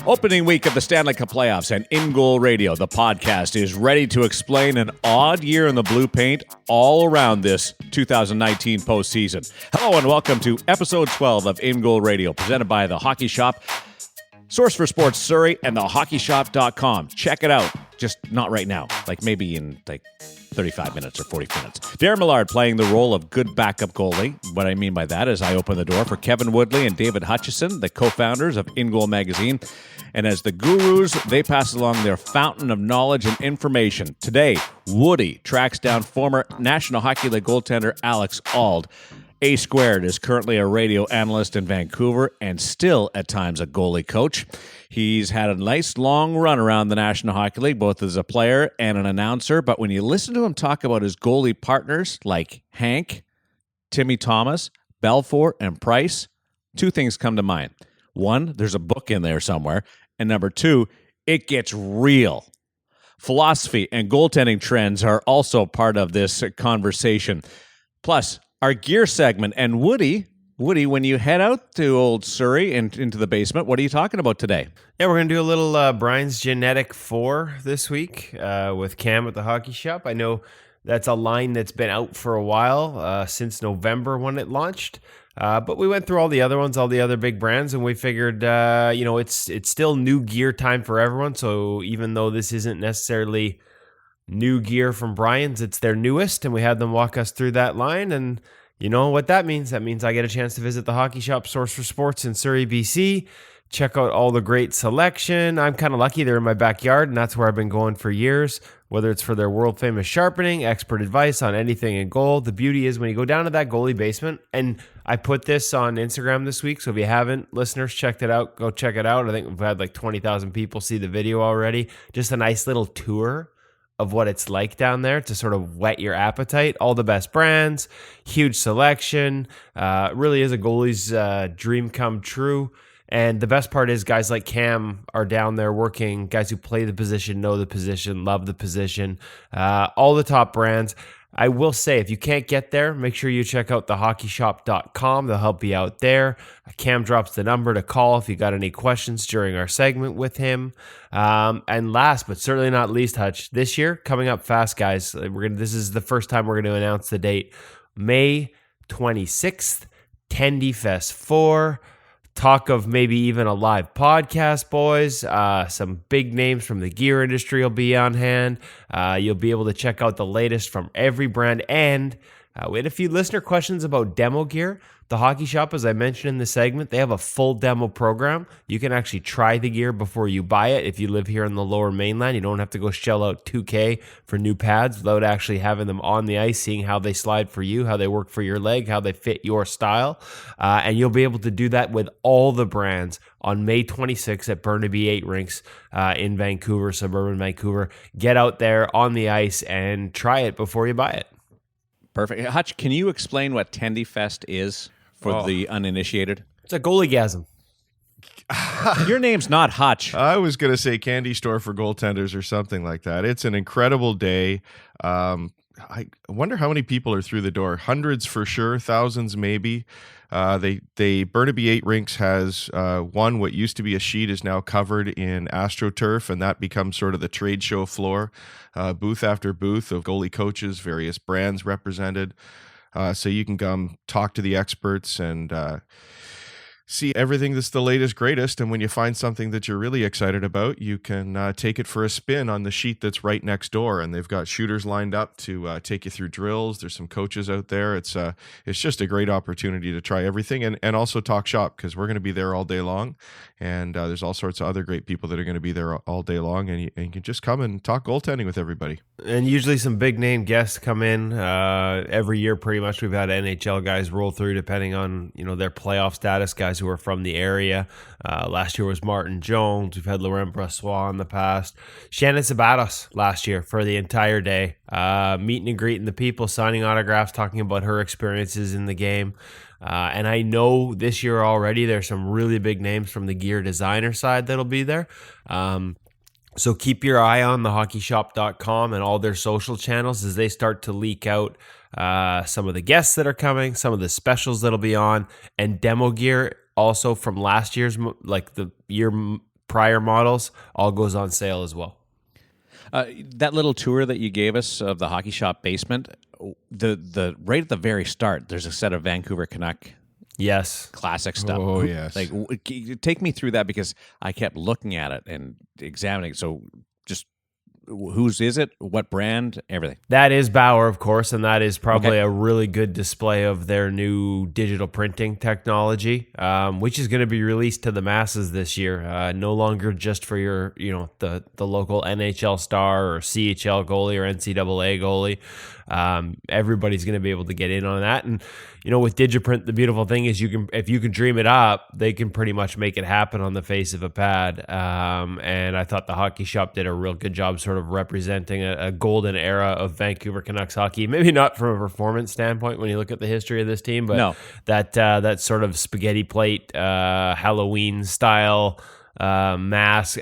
Opening week of the Stanley Cup playoffs and InGoal Radio, the podcast, is ready to explain an odd year in the blue paint all around this 2019 postseason. Hello and welcome to episode 12 of InGoal Radio, presented by The Hockey Shop, source for sports Surrey, and thehockeyshop.com. Check it out. Just not right now, like maybe in 35 minutes or 40 minutes. Darren Millard playing the role of good backup goalie. What I mean by that is I open the door for Kevin Woodley and David Hutchison, the co-founders of InGoal Magazine. And as the gurus, they pass along their fountain of knowledge and information. Today, Woody tracks down former National Hockey League goaltender Alex Auld. A Squared is currently a radio analyst in Vancouver and still at times a goalie coach. He's had a nice long run around the National Hockey League, both as a player and an announcer. But when you listen to him talk about his goalie partners like Hank, Timmy Thomas, Belfour, and Price, two things come to mind. One, there's a book in there somewhere. And number two, it gets real. Philosophy and goaltending trends are also part of this conversation. Plus, our gear segment. And Woody, when you head out to old Surrey and into the basement, what are you talking about today? Yeah, we're going to do a little Brian's G-Netik 4 this week with Cam at the Hockey Shop. I know that's a line that's been out for a while, since November when it launched. But we went through all the other ones, all the other big brands, and we figured, it's still new gear time for everyone. So even though this isn't necessarily new gear from Brian's, it's their newest, and we had them walk us through that line. And you know what that means? That means I get a chance to visit the Hockey Shop, source for sports in Surrey, BC, check out all the great selection. I'm kind of lucky they're in my backyard, and that's where I've been going for years, whether it's for their world-famous sharpening, expert advice on anything in goal. The beauty is when you go down to that goalie basement, and I put this on Instagram this week, so if you haven't, listeners, checked it out, go check it out. I think we've had like 20,000 people see the video already. Just a nice little tour of what it's like down there to sort of whet your appetite. All the best brands, huge selection. Really is a goalie's dream come true. And the best part is guys like Cam are down there working, guys who play the position, know the position, love the position, all the top brands. I will say, if you can't get there, make sure you check out thehockeyshop.com. They'll help you out there. Cam drops the number to call if you got any questions during our segment with him. And last but certainly not least, Hutch, this year, coming up fast, guys. This is the first time we're going to announce the date. May 26th, Tendy Fest 4. Talk of maybe even a live podcast, boys. Some big names from the gear industry will be on hand. You'll be able to check out the latest from every brand. And we had a few listener questions about demo gear. The Hockey Shop, as I mentioned in the segment, they have a full demo program. You can actually try the gear before you buy it. If you live here in the Lower Mainland, you don't have to go shell out $2,000 for new pads without actually having them on the ice, seeing how they slide for you, how they work for your leg, how they fit your style. And you'll be able to do that with all the brands on May 26th at Burnaby 8 Rinks in Vancouver, suburban Vancouver. Get out there on the ice and try it before you buy it. Perfect. Hutch, can you explain what Tendy Fest is for the uninitiated? It's a goaliegasm. Your name's not Hutch. I was going to say candy store for goaltenders or something like that. It's an incredible day. I wonder how many people are through the door. Hundreds for sure, thousands maybe. Burnaby 8 Rinks has one, what used to be a sheet is now covered in AstroTurf, and that becomes sort of the trade show floor, booth after booth of goalie coaches, various brands represented. So you can come talk to the experts and see everything that's the latest, greatest. And when you find something that you're really excited about, you can take it for a spin on the sheet that's right next door. And they've got shooters lined up to take you through drills. There's some coaches out there. It's just a great opportunity to try everything and also talk shop, because we're going to be there all day long. And there's all sorts of other great people that are going to be there all day long. And you can just come and talk goaltending with everybody. And usually some big name guests come in every year. Pretty much we've had NHL guys roll through depending on their playoff status, guys who are from the area. Last year was Martin Jones. We've had Laurent Brossois in the past. Shannon Sabatos last year for the entire day, meeting and greeting the people, signing autographs, talking about her experiences in the game. And I know this year already there's some really big names from the gear designer side that'll be there. So keep your eye on thehockeyshop.com and all their social channels as they start to leak out some of the guests that are coming, some of the specials that'll be on, and demo gear also from last year's, like the year prior models all goes on sale as well. That little tour that you gave us of the hockey shop basement, the right at the very start, there's a set of Vancouver Canuck classic stuff. Oh, yes. Like, take me through that, because I kept looking at it and examining it. So just whose is it? What brand? Everything. That is Bauer, of course, and that is probably a really good display of their new digital printing technology, which is going to be released to the masses this year. No longer just for your, the local NHL star or CHL goalie or NCAA goalie. Everybody's going to be able to get in on that. And, with Digiprint, the beautiful thing is if you can dream it up, they can pretty much make it happen on the face of a pad. And I thought the Hockey Shop did a real good job sort of representing a golden era of Vancouver Canucks hockey. Maybe not from a performance standpoint when you look at the history of this team, but that sort of spaghetti plate, Halloween style jerseys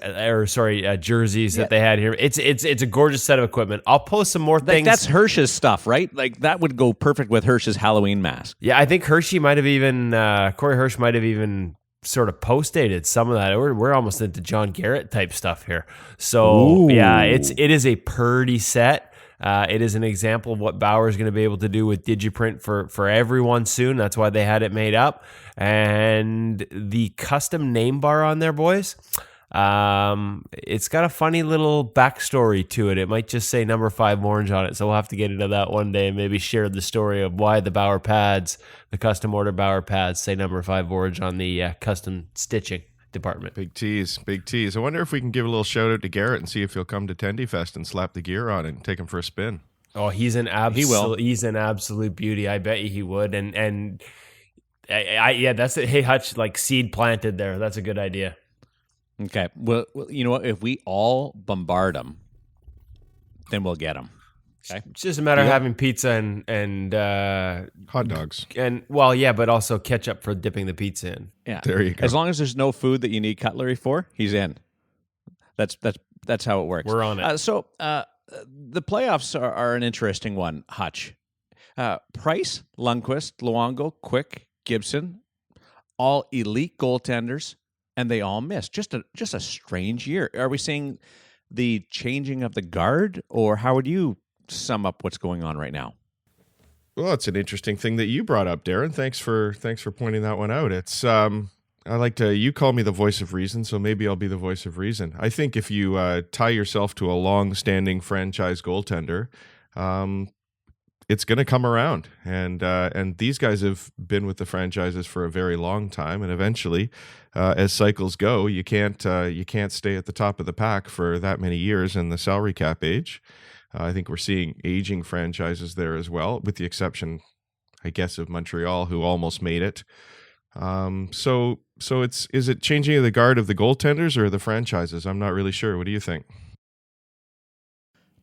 that they had here. It's a gorgeous set of equipment. I'll post some more things. That's Hirsch's stuff, right? Like, that would go perfect with Hirsch's Halloween mask. Yeah, I think Corey Hirsch might have even sort of post-dated some of that. We're almost into John Garrett type stuff here. So it is a purdy set. It is an example of what Bauer is going to be able to do with Digiprint for everyone soon. That's why they had it made up. And the custom name bar on there, boys, it's got a funny little backstory to it. It might just say number 5 orange on it. So we'll have to get into that one day and maybe share the story of why the Bauer pads, the custom order Bauer pads, say number 5 orange on the custom stitching department. Big tease. I wonder if we can give a little shout out to Garrett and see if he'll come to Tendy Fest and slap the gear on it and take him for a spin. Oh, he's an absolute beauty. I bet you he would. And that's it. Hey, Hutch, like seed planted there. That's a good idea. Okay. Well, you know what? If we all bombard them, then we'll get them. Okay. It's just a matter of having pizza and hot dogs. But also ketchup for dipping the pizza in. Yeah. There you go. As long as there's no food that you need cutlery for, he's in. That's how it works. We're on it. So the playoffs are an interesting one, Hutch. Price, Lundqvist, Luongo, Quick, Gibson, all elite goaltenders, and they all missed. Just a strange year. Are we seeing the changing of the guard, or how would you sum up what's going on right now? Well, it's an interesting thing that you brought up, Darren. Thanks for pointing that one out. It's you call me the voice of reason, so maybe I'll be the voice of reason. I think if you tie yourself to a long-standing franchise goaltender, it's going to come around, and these guys have been with the franchises for a very long time, and eventually, as cycles go, you can't stay at the top of the pack for that many years in the salary cap age. I think we're seeing aging franchises there as well, with the exception, I guess, of Montreal, who almost made it. So is it changing of the guard of the goaltenders or the franchises? I'm not really sure. What do you think?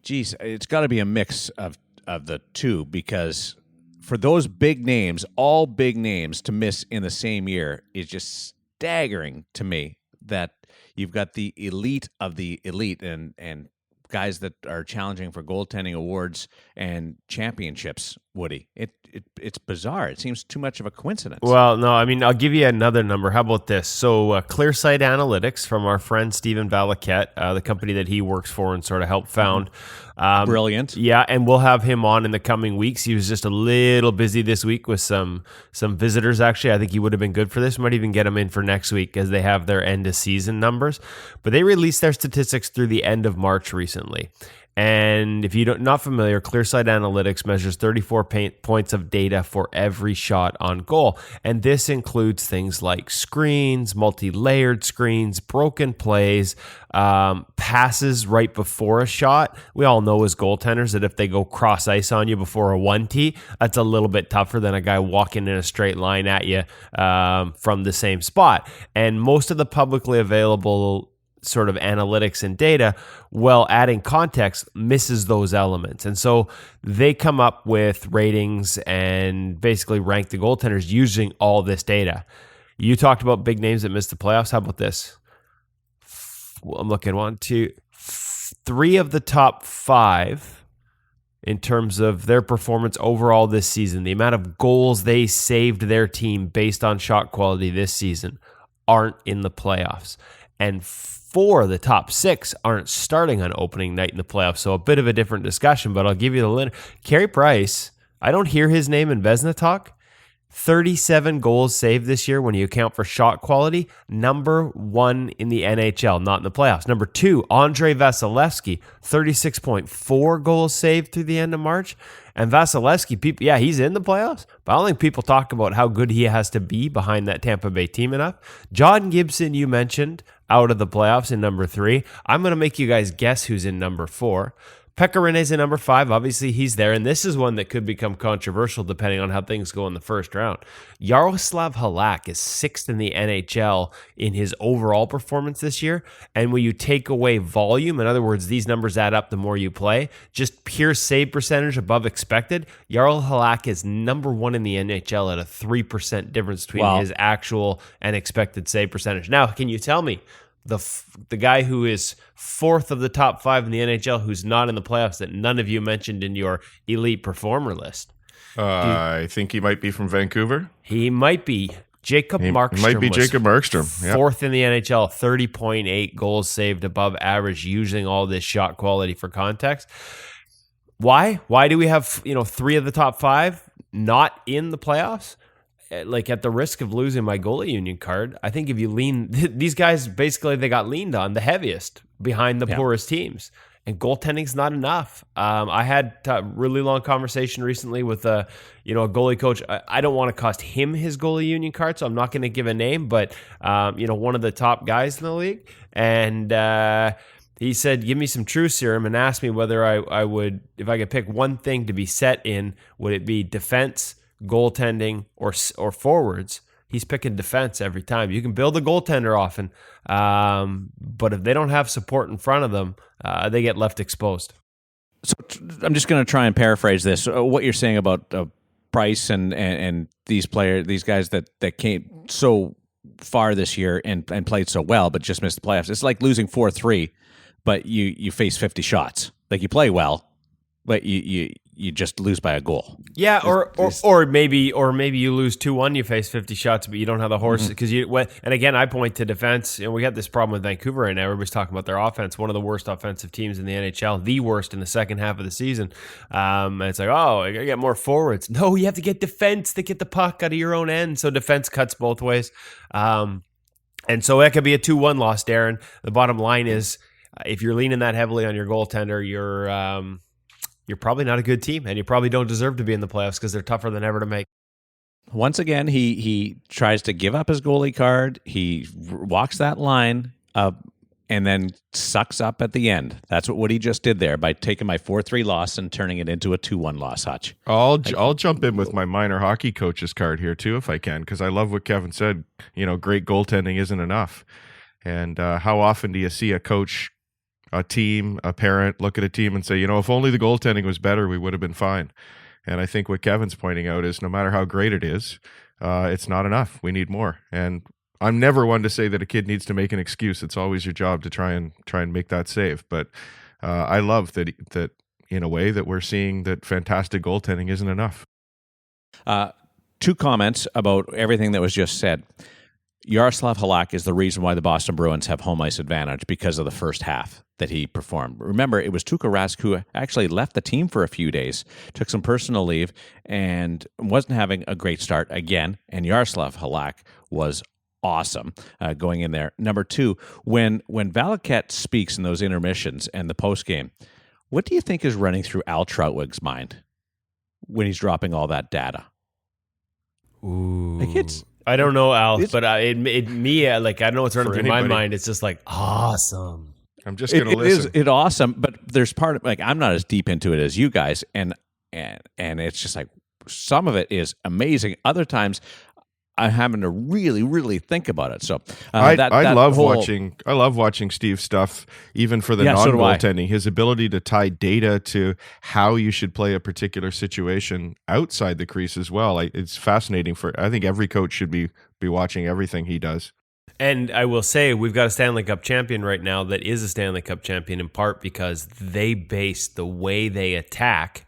Geez, it's got to be a mix of the two, because for those big names, all big names, to miss in the same year is just staggering to me. That you've got the elite of the elite and guys that are challenging for goaltending awards and championships, Woody. It's bizarre. It seems too much of a coincidence. Well, no, I mean, I'll give you another number. How about this? So ClearSight Analytics from our friend Stephen Valaquette, the company that he works for and sort of helped found. Brilliant. Yeah, and we'll have him on in the coming weeks. He was just a little busy this week with some visitors, actually. I think he would have been good for this. We might even get him in for next week as they have their end-of-season numbers. But they released their statistics through the end of March recently. And if you're not familiar, ClearSight Analytics measures 34 points of data for every shot on goal. And this includes things like screens, multi-layered screens, broken plays, passes right before a shot. We all know as goaltenders that if they go cross ice on you before a 1T, that's a little bit tougher than a guy walking in a straight line at you from the same spot. And most of the publicly available sort of analytics and data, well, adding context misses those elements. And so they come up with ratings and basically rank the goaltenders using all this data. You talked about big names that missed the playoffs. How about this? I'm looking 1, 2, 3 of the top 5 in terms of their performance overall this season, the amount of goals they saved their team based on shot quality this season, aren't in the playoffs. and 4 of the top 6 aren't starting on opening night in the playoffs. So a bit of a different discussion, but I'll give you the liner. Carey Price, I don't hear his name in Vezina talk. 37 goals saved this year when you account for shot quality. Number 1 in the NHL, not in the playoffs. Number 2, Andrei Vasilevsky, 36.4 goals saved through the end of March. And Vasilevsky, people, yeah, he's in the playoffs, but I don't think people talk about how good he has to be behind that Tampa Bay team enough. John Gibson, you mentioned, out of the playoffs in number 3. I'm going to make you guys guess who's in number 4. Pekka Rinne's in number 5. Obviously, he's there. And this is one that could become controversial depending on how things go in the first round. Yaroslav Halak is 6th in the NHL in his overall performance this year. And when you take away volume, in other words, these numbers add up the more you play, just pure save percentage above expected, Jarl Halak is number 1 in the NHL at a 3% difference between his actual and expected save percentage. Now, can you tell me, the guy who is 4th of the top 5 in the NHL, who's not in the playoffs, that none of you mentioned in your elite performer list? I think he might be from Vancouver. He might be. Jacob Markstrom. He might be Jacob Markstrom. 4th in the NHL, 30.8 goals saved above average, using all this shot quality for context. Why? Why do we have 3 of the top 5 not in the playoffs? Like, at the risk of losing my goalie union card, I think if you lean, these guys basically, they got leaned on the heaviest behind the poorest teams, and goaltending's not enough. I had a really long conversation recently with a goalie coach. I don't want to cost him his goalie union card, so I'm not going to give a name, but one of the top guys in the league, and he said, give me some true serum, and asked me whether I would, if I could pick one thing to be set in, would it be defense, goaltending, or forwards? He's picking defense every time. You can build a goaltender often, but if they don't have support in front of them, they get left exposed. So I'm just going to try and paraphrase this. What you're saying about Price and these guys that came so far this year and played so well, but just missed the playoffs. It's like losing 4-3, but you face 50 shots. Like, you play well, but you just lose by a goal. Yeah, or maybe you lose 2-1, you face 50 shots, but you don't have the horse because and again, I point to defense. We got this problem with Vancouver right now. Everybody's talking about their offense, one of the worst offensive teams in the NHL, the worst in the second half of the season. And it's like, I gotta get more forwards. No, you have to get defense to get the puck out of your own end. So defense cuts both ways. And so that could be a 2-1 loss, Darren. The bottom line is, if you're leaning that heavily on your goaltender, you're probably not a good team, and you probably don't deserve to be in the playoffs because they're tougher than ever to make. Once again, he tries to give up his goalie card. He walks that line and then sucks up at the end. That's what he just did there by taking my 4-3 loss and turning it into a 2-1 loss, Hutch. I'll jump in with my minor hockey coach's card here too, if I can, because I love what Kevin said. Great goaltending isn't enough. And how often do you see a coach, a team, a parent look at a team and say, if only the goaltending was better, we would have been fine. And I think what Kevin's pointing out is, no matter how great it is, it's not enough. We need more. And I'm never one to say that a kid needs to make an excuse. It's always your job to try and make that save. But I love that in a way that we're seeing that fantastic goaltending isn't enough. 2 comments about everything that was just said. Yaroslav Halak is the reason why the Boston Bruins have home ice advantage, because of the first half that he performed. Remember, it was Tuukka Rask who actually left the team for a few days, took some personal leave, and wasn't having a great start again. And Yaroslav Halak was awesome going in there. Number 2, when Valaket speaks in those intermissions and the postgame, what do you think is running through Al Trautwig's mind when he's dropping all that data? Ooh. Like, I don't know, Al, but I don't know what's running through my mind. It's just like, awesome. I'm just going to listen. It is awesome, but there's part of, I'm not as deep into it as you guys, and it's just like, some of it is amazing. Other times, I'm having to really, really think about it. So I love watching Steve's stuff, even for the non-goaltending. His ability to tie data to how you should play a particular situation outside the crease as well. It's fascinating. I think every coach should be watching everything he does. And I will say, we've got a Stanley Cup champion right now that is a Stanley Cup champion in part because they base the way they attack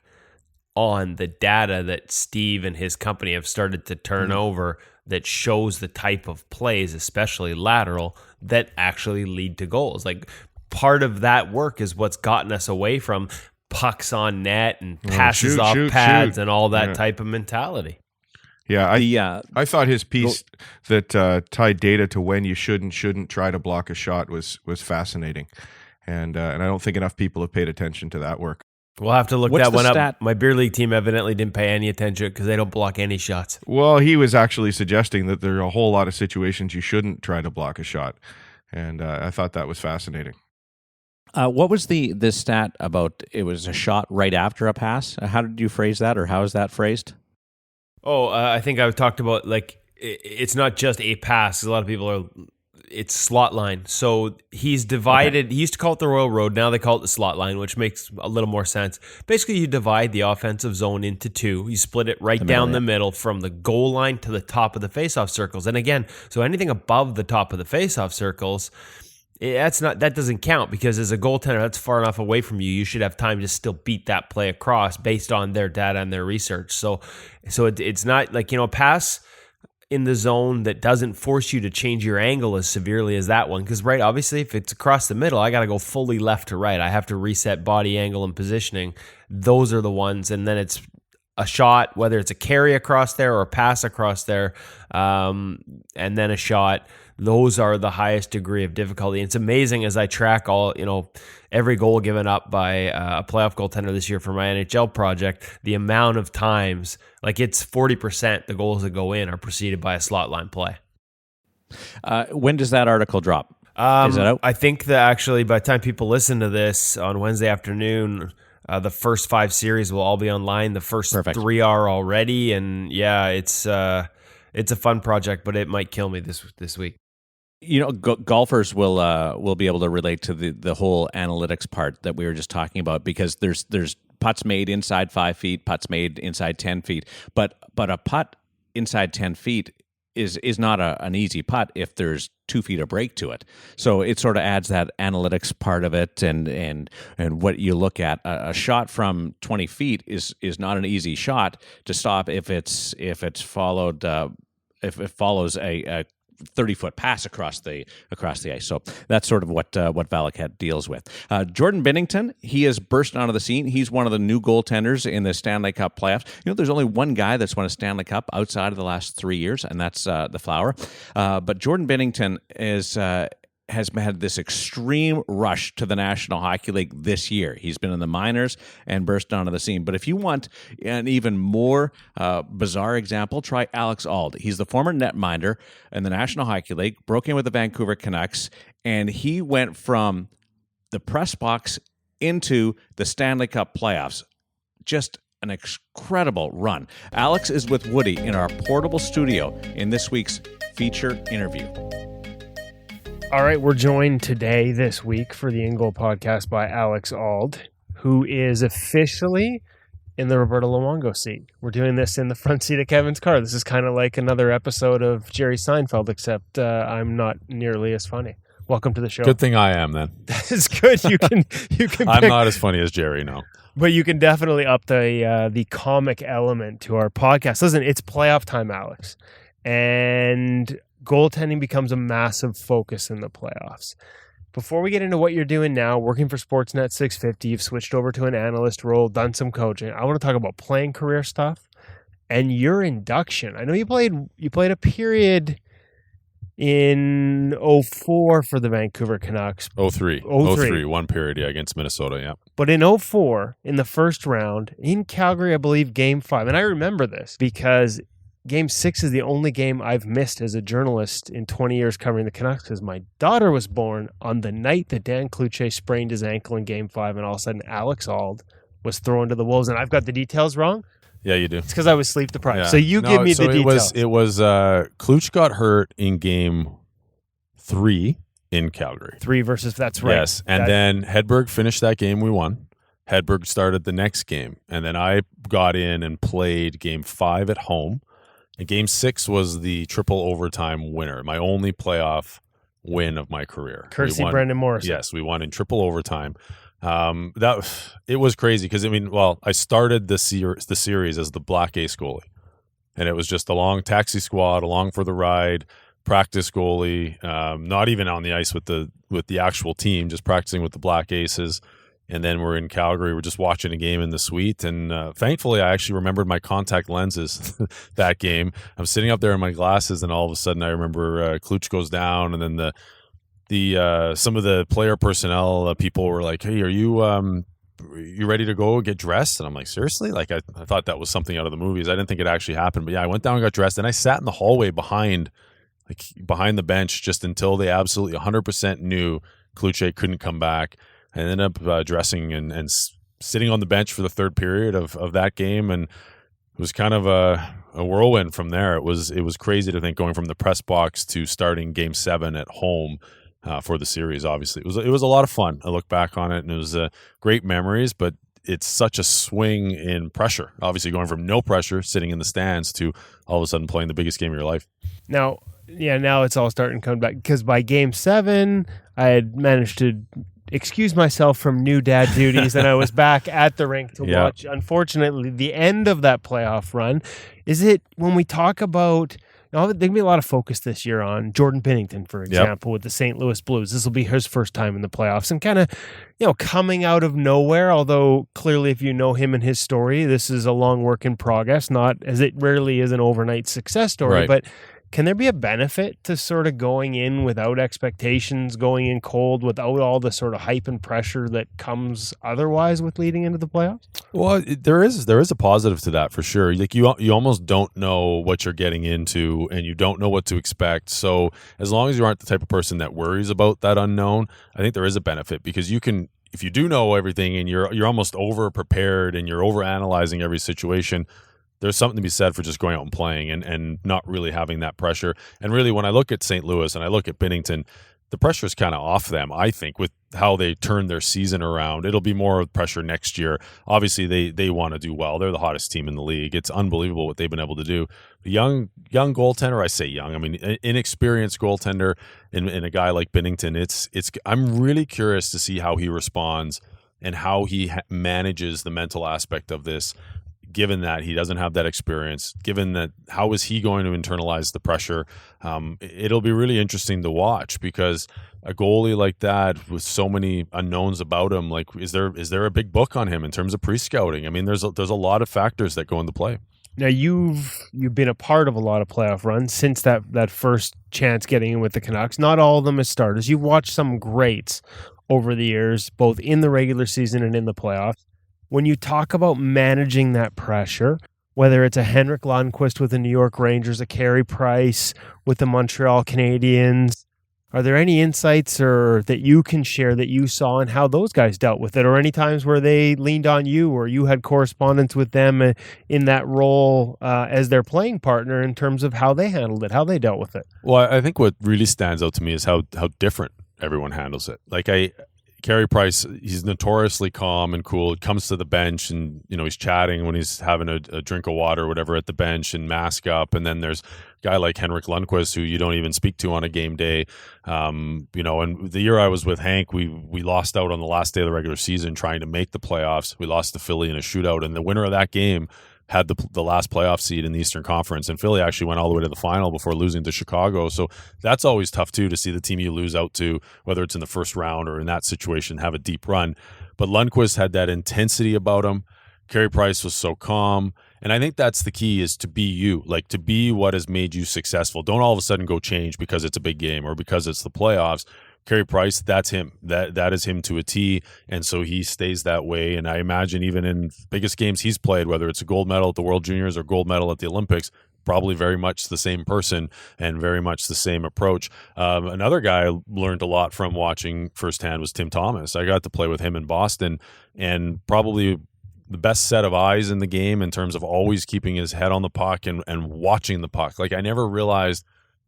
on the data that Steve and his company have started to turn over that shows the type of plays, especially lateral, that actually lead to goals. Like, part of that work is what's gotten us away from pucks on net and passes off pads and all that type of mentality. Yeah, I thought his piece that tied data to when you should and shouldn't try to block a shot was fascinating, and I don't think enough people have paid attention to that work. We'll have to look that one up. My beer league team evidently didn't pay any attention because they don't block any shots. Well, he was actually suggesting that there are a whole lot of situations you shouldn't try to block a shot, and I thought that was fascinating. What was the stat about? It was a shot right after a pass. How did you phrase that, or how is that phrased? Oh, I think I've talked about, like, it's not just a pass. A lot of people are, it's slot line. So he's divided. He used to call it the Royal Road. Now they call it the slot line, which makes a little more sense. Basically, you divide the offensive zone into two. You split it right down the middle from the goal line to the top of the faceoff circles. And again, so anything above the top of the faceoff circles, that doesn't count, because as a goaltender, that's far enough away from you. You should have time to still beat that play across based on their data and their research. So it's not like, a pass in the zone that doesn't force you to change your angle as severely as that one. Because, right, obviously, if it's across the middle, I got to go fully left to right. I have to reset body angle and positioning. Those are the ones. And then it's a shot, whether it's a carry across there or a pass across there, and then a shot. Those are the highest degree of difficulty. It's amazing as I track every goal given up by a playoff goaltender this year for my NHL project, the amount of times, like, it's 40% the goals that go in are preceded by a slot line play. When does that article drop? Is it out? I think that actually by the time people listen to this on Wednesday afternoon, the first 5 series will all be online. The first 3 are already. And yeah, it's a fun project, but it might kill me this week. Golfers will be able to relate to the whole analytics part that we were just talking about, because there's putts made inside 5 feet, putts made inside 10 feet, but a putt inside 10 feet is not an easy putt if there's 2 feet of break to it. So it sort of adds that analytics part of it, and what you look at. A shot from 20 feet is not an easy shot to stop if it's followed. If it follows a 30-foot pass across the ice. So that's sort of what Valaket deals with. Jordan Binnington, he has burst onto the scene. He's one of the new goaltenders in the Stanley Cup playoffs. There's only one guy that's won a Stanley Cup outside of the last 3 years, and that's the Flower. But Jordan Binnington has had this extreme rush to the National Hockey League this year. He's been in the minors and burst onto the scene. But if you want an even more bizarre example, try Alex Auld. He's the former netminder in the National Hockey League, broke in with the Vancouver Canucks, and he went from the press box into the Stanley Cup playoffs. Just an incredible run. Alex is with Woody in our portable studio in this week's feature interview. All right, we're joined this week for the InGoal podcast by Alex Auld, who is officially in the Roberto Luongo seat. We're doing this in the front seat of Kevin's car. This is kind of like another episode of Jerry Seinfeld, except I'm not nearly as funny. Welcome to the show. Good thing I am, then. It's good. You can. I'm not as funny as Jerry, no. But you can definitely up the comic element to our podcast. Listen, it's playoff time, Alex, and goaltending becomes a massive focus in the playoffs. Before we get into what you're doing now, working for Sportsnet 650, you've switched over to an analyst role, done some coaching. I want to talk about playing career stuff and your induction. I know you played a period in 04 for the Vancouver Canucks. 03, one period, against Minnesota, yeah. But in 04, in the first round, in Calgary, I believe, Game 5, and I remember this because Game 6 is the only game I've missed as a journalist in 20 years covering the Canucks, because my daughter was born on the night that Dan Cloutier sprained his ankle in Game 5, and all of a sudden Alex Auld was thrown to the Wolves. And I've got the details wrong? Yeah, you do. It's because I was sleep deprived. Yeah. So give me the details. It was Kluch got hurt in Game 3 in Calgary. 3 versus, that's right. Yes, and then Hedberg finished that game, we won. Hedberg started the next game, and then I got in and played Game 5 at home. And Game 6 was the triple overtime winner, my only playoff win of my career. Courtesy Brendan Morrison. Yes, we won in triple overtime. It was crazy because I started the series as the black ace goalie, and it was just along taxi squad, along for the ride, practice goalie, not even on the ice with the actual team, just practicing with the black aces. And then we're in Calgary. We're just watching a game in the suite. And thankfully, I actually remembered my contact lenses that game. I'm sitting up there in my glasses, and all of a sudden I remember Kluch goes down. And then the some of the player personnel people were like, hey, are you ready to go get dressed? And I'm like, seriously? Like, I thought that was something out of the movies. I didn't think it actually happened. But yeah, I went down and got dressed. And I sat in the hallway behind the bench just until they absolutely 100% knew Kluche couldn't come back. I ended up dressing and sitting on the bench for the third period of that game, and it was kind of a whirlwind from there. It was crazy to think going from the press box to starting Game 7 at home for the series. Obviously, it was a lot of fun. I look back on it, and it was great memories. But it's such a swing in pressure. Obviously, going from no pressure, sitting in the stands, to all of a sudden playing the biggest game of your life. Now it's all starting to come back, because by Game 7, I had managed to excuse myself from new dad duties, and I was back at the rink to watch, unfortunately, the end of that playoff run. Is it, when we talk about, there's going to be a lot of focus this year on Jordan Binnington, for example, with the St. Louis Blues. This will be his first time in the playoffs, and kind of, coming out of nowhere, although clearly if you know him and his story, this is a long work in progress, not as it rarely is an overnight success story, right. But can there be a benefit to sort of going in without expectations, going in cold, without all the sort of hype and pressure that comes otherwise with leading into the playoffs? Well, there is a positive to that for sure. Like you almost don't know what you're getting into, and you don't know what to expect. So as long as you aren't the type of person that worries about that unknown, I think there is a benefit, because you can, if you do know everything and you're almost over prepared and you're over analyzing every situation, there's something to be said for just going out and playing and not really having that pressure. And really, when I look at St. Louis and I look at Binnington, the pressure is kind of off them, I think, with how they turned their season around. It'll be more pressure next year. Obviously, they want to do well. They're the hottest team in the league. It's unbelievable what they've been able to do. The young goaltender, I say young, I mean inexperienced goaltender in a guy like Binnington, I'm really curious to see how he responds and how he manages the mental aspect of this, given that he doesn't have that experience, given that how is he going to internalize the pressure? It'll be really interesting to watch, because a goalie like that with so many unknowns about him, like is there a big book on him in terms of pre-scouting? I mean, there's a lot of factors that go into play. Now you've been a part of a lot of playoff runs since that first chance getting in with the Canucks. Not all of them as starters. You've watched some greats over the years, both in the regular season and in the playoffs. When you talk about managing that pressure, whether it's a Henrik Lundqvist with the New York Rangers, a Carey Price with the Montreal Canadiens, are there any insights or that you can share that you saw and how those guys dealt with it, or any times where they leaned on you or you had correspondence with them in that role as their playing partner in terms of how they handled it, how they dealt with it? Well, I think what really stands out to me is how different everyone handles it. Like Carey Price, he's notoriously calm and cool. He comes to the bench and, he's chatting when he's having a drink of water or whatever at the bench and mask up. And then there's a guy like Henrik Lundqvist who you don't even speak to on a game day. And the year I was with Hank, we lost out on the last day of the regular season trying to make the playoffs. We lost to Philly in a shootout, and the winner of that game had the last playoff seed in the Eastern Conference, and Philly actually went all the way to the final before losing to Chicago. So that's always tough too, to see the team you lose out to, whether it's in the first round or in that situation, have a deep run. But Lundqvist had that intensity about him. Carey Price was so calm. And I think that's the key, is to be you, like to be what has made you successful. Don't all of a sudden go change because it's a big game or because it's the playoffs. Carey Price, that's him. That is him to a T, and so he stays that way. And I imagine even in biggest games he's played, whether it's a gold medal at the World Juniors or gold medal at the Olympics, probably very much the same person and very much the same approach. Another guy I learned a lot from watching firsthand was Tim Thomas. I got to play with him in Boston, and probably the best set of eyes in the game in terms of always keeping his head on the puck and watching the puck. Like, I never realized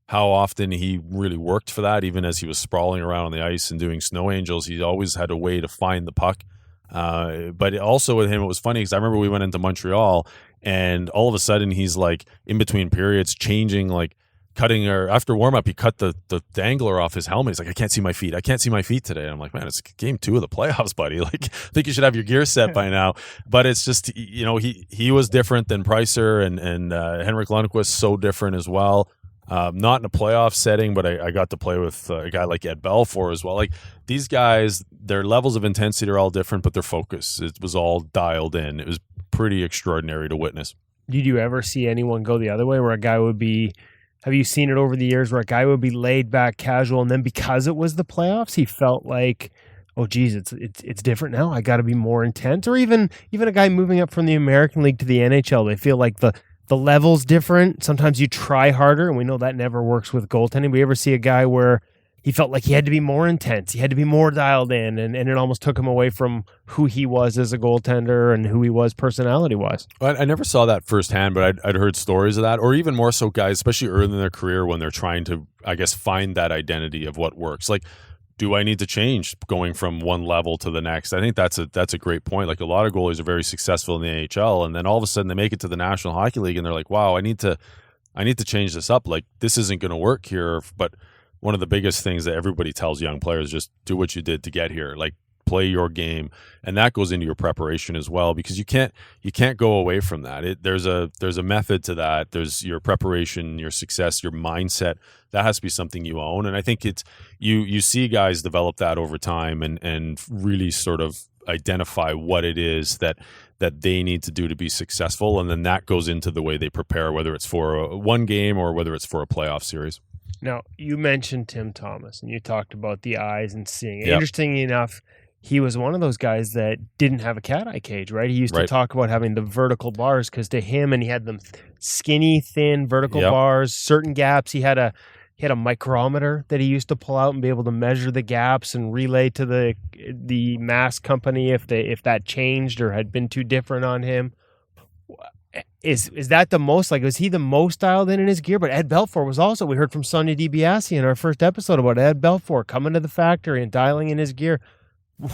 how often he really worked for that, even as he was sprawling around on the ice and doing snow angels. He always had a way to find the puck. But also with him, it was funny because I remember we went into Montreal, and all of a sudden he's like in between periods changing like after warm up, he cut the dangler off his helmet. He's like, I can't see my feet today. And I'm like, man, it's game 2 of the playoffs, buddy. Like, I think you should have your gear set by now. But it's just, he was different than Pricer, and Henrik Lundqvist so different as well. Not in a playoff setting, but I got to play with a guy like Ed Belfour as well. Like, these guys, their levels of intensity are all different, but their focus, it was all dialed in. It was pretty extraordinary to witness. Did you ever see anyone go the other way where a guy would be, have you seen it over the years where a guy would be laid back, casual, and then because it was the playoffs, he felt like, oh geez, it's different now. I got to be more intense. Or even a guy moving up from the American League to the NHL, they feel like the level's different. Sometimes you try harder, and we know that never works with goaltending. We ever see a guy where he felt like he had to be more intense, he had to be more dialed in, and it almost took him away from who he was as a goaltender and who he was personality-wise? I never saw that firsthand, but I'd heard stories of that, or even more so guys, especially early in their career when they're trying to, I guess, find that identity of what works. Like, do I need to change going from one level to the next? I think that's a great point. Like, a lot of goalies are very successful in the AHL, and then all of a sudden they make it to the National Hockey League, and they're like, wow, I need to change this up. Like, this isn't going to work here. But one of the biggest things that everybody tells young players, just do what you did to get here. Like, play your game, and that goes into your preparation as well, because you can't go away from that. There's a method to that. There's your preparation, your success, your mindset. That has to be something you own, and I think it's you see guys develop that over time and really sort of identify what it is that they need to do to be successful, and then that goes into the way they prepare, whether it's for one game or whether it's for a playoff series. Now, you mentioned Tim Thomas, and you talked about the eyes and seeing. Yep. Interestingly enough, he was one of those guys that didn't have a cat-eye cage, right? He used to talk about having the vertical bars, because to him, and he had them skinny, thin vertical bars, certain gaps. He had a micrometer that he used to pull out and be able to measure the gaps and relay to the mask company if that changed or had been too different on him. Is that the most, like, was he the most dialed in his gear? But Ed Belfour was also, we heard from Sonia DiBiase in our first episode about Ed Belfour coming to the factory and dialing in his gear.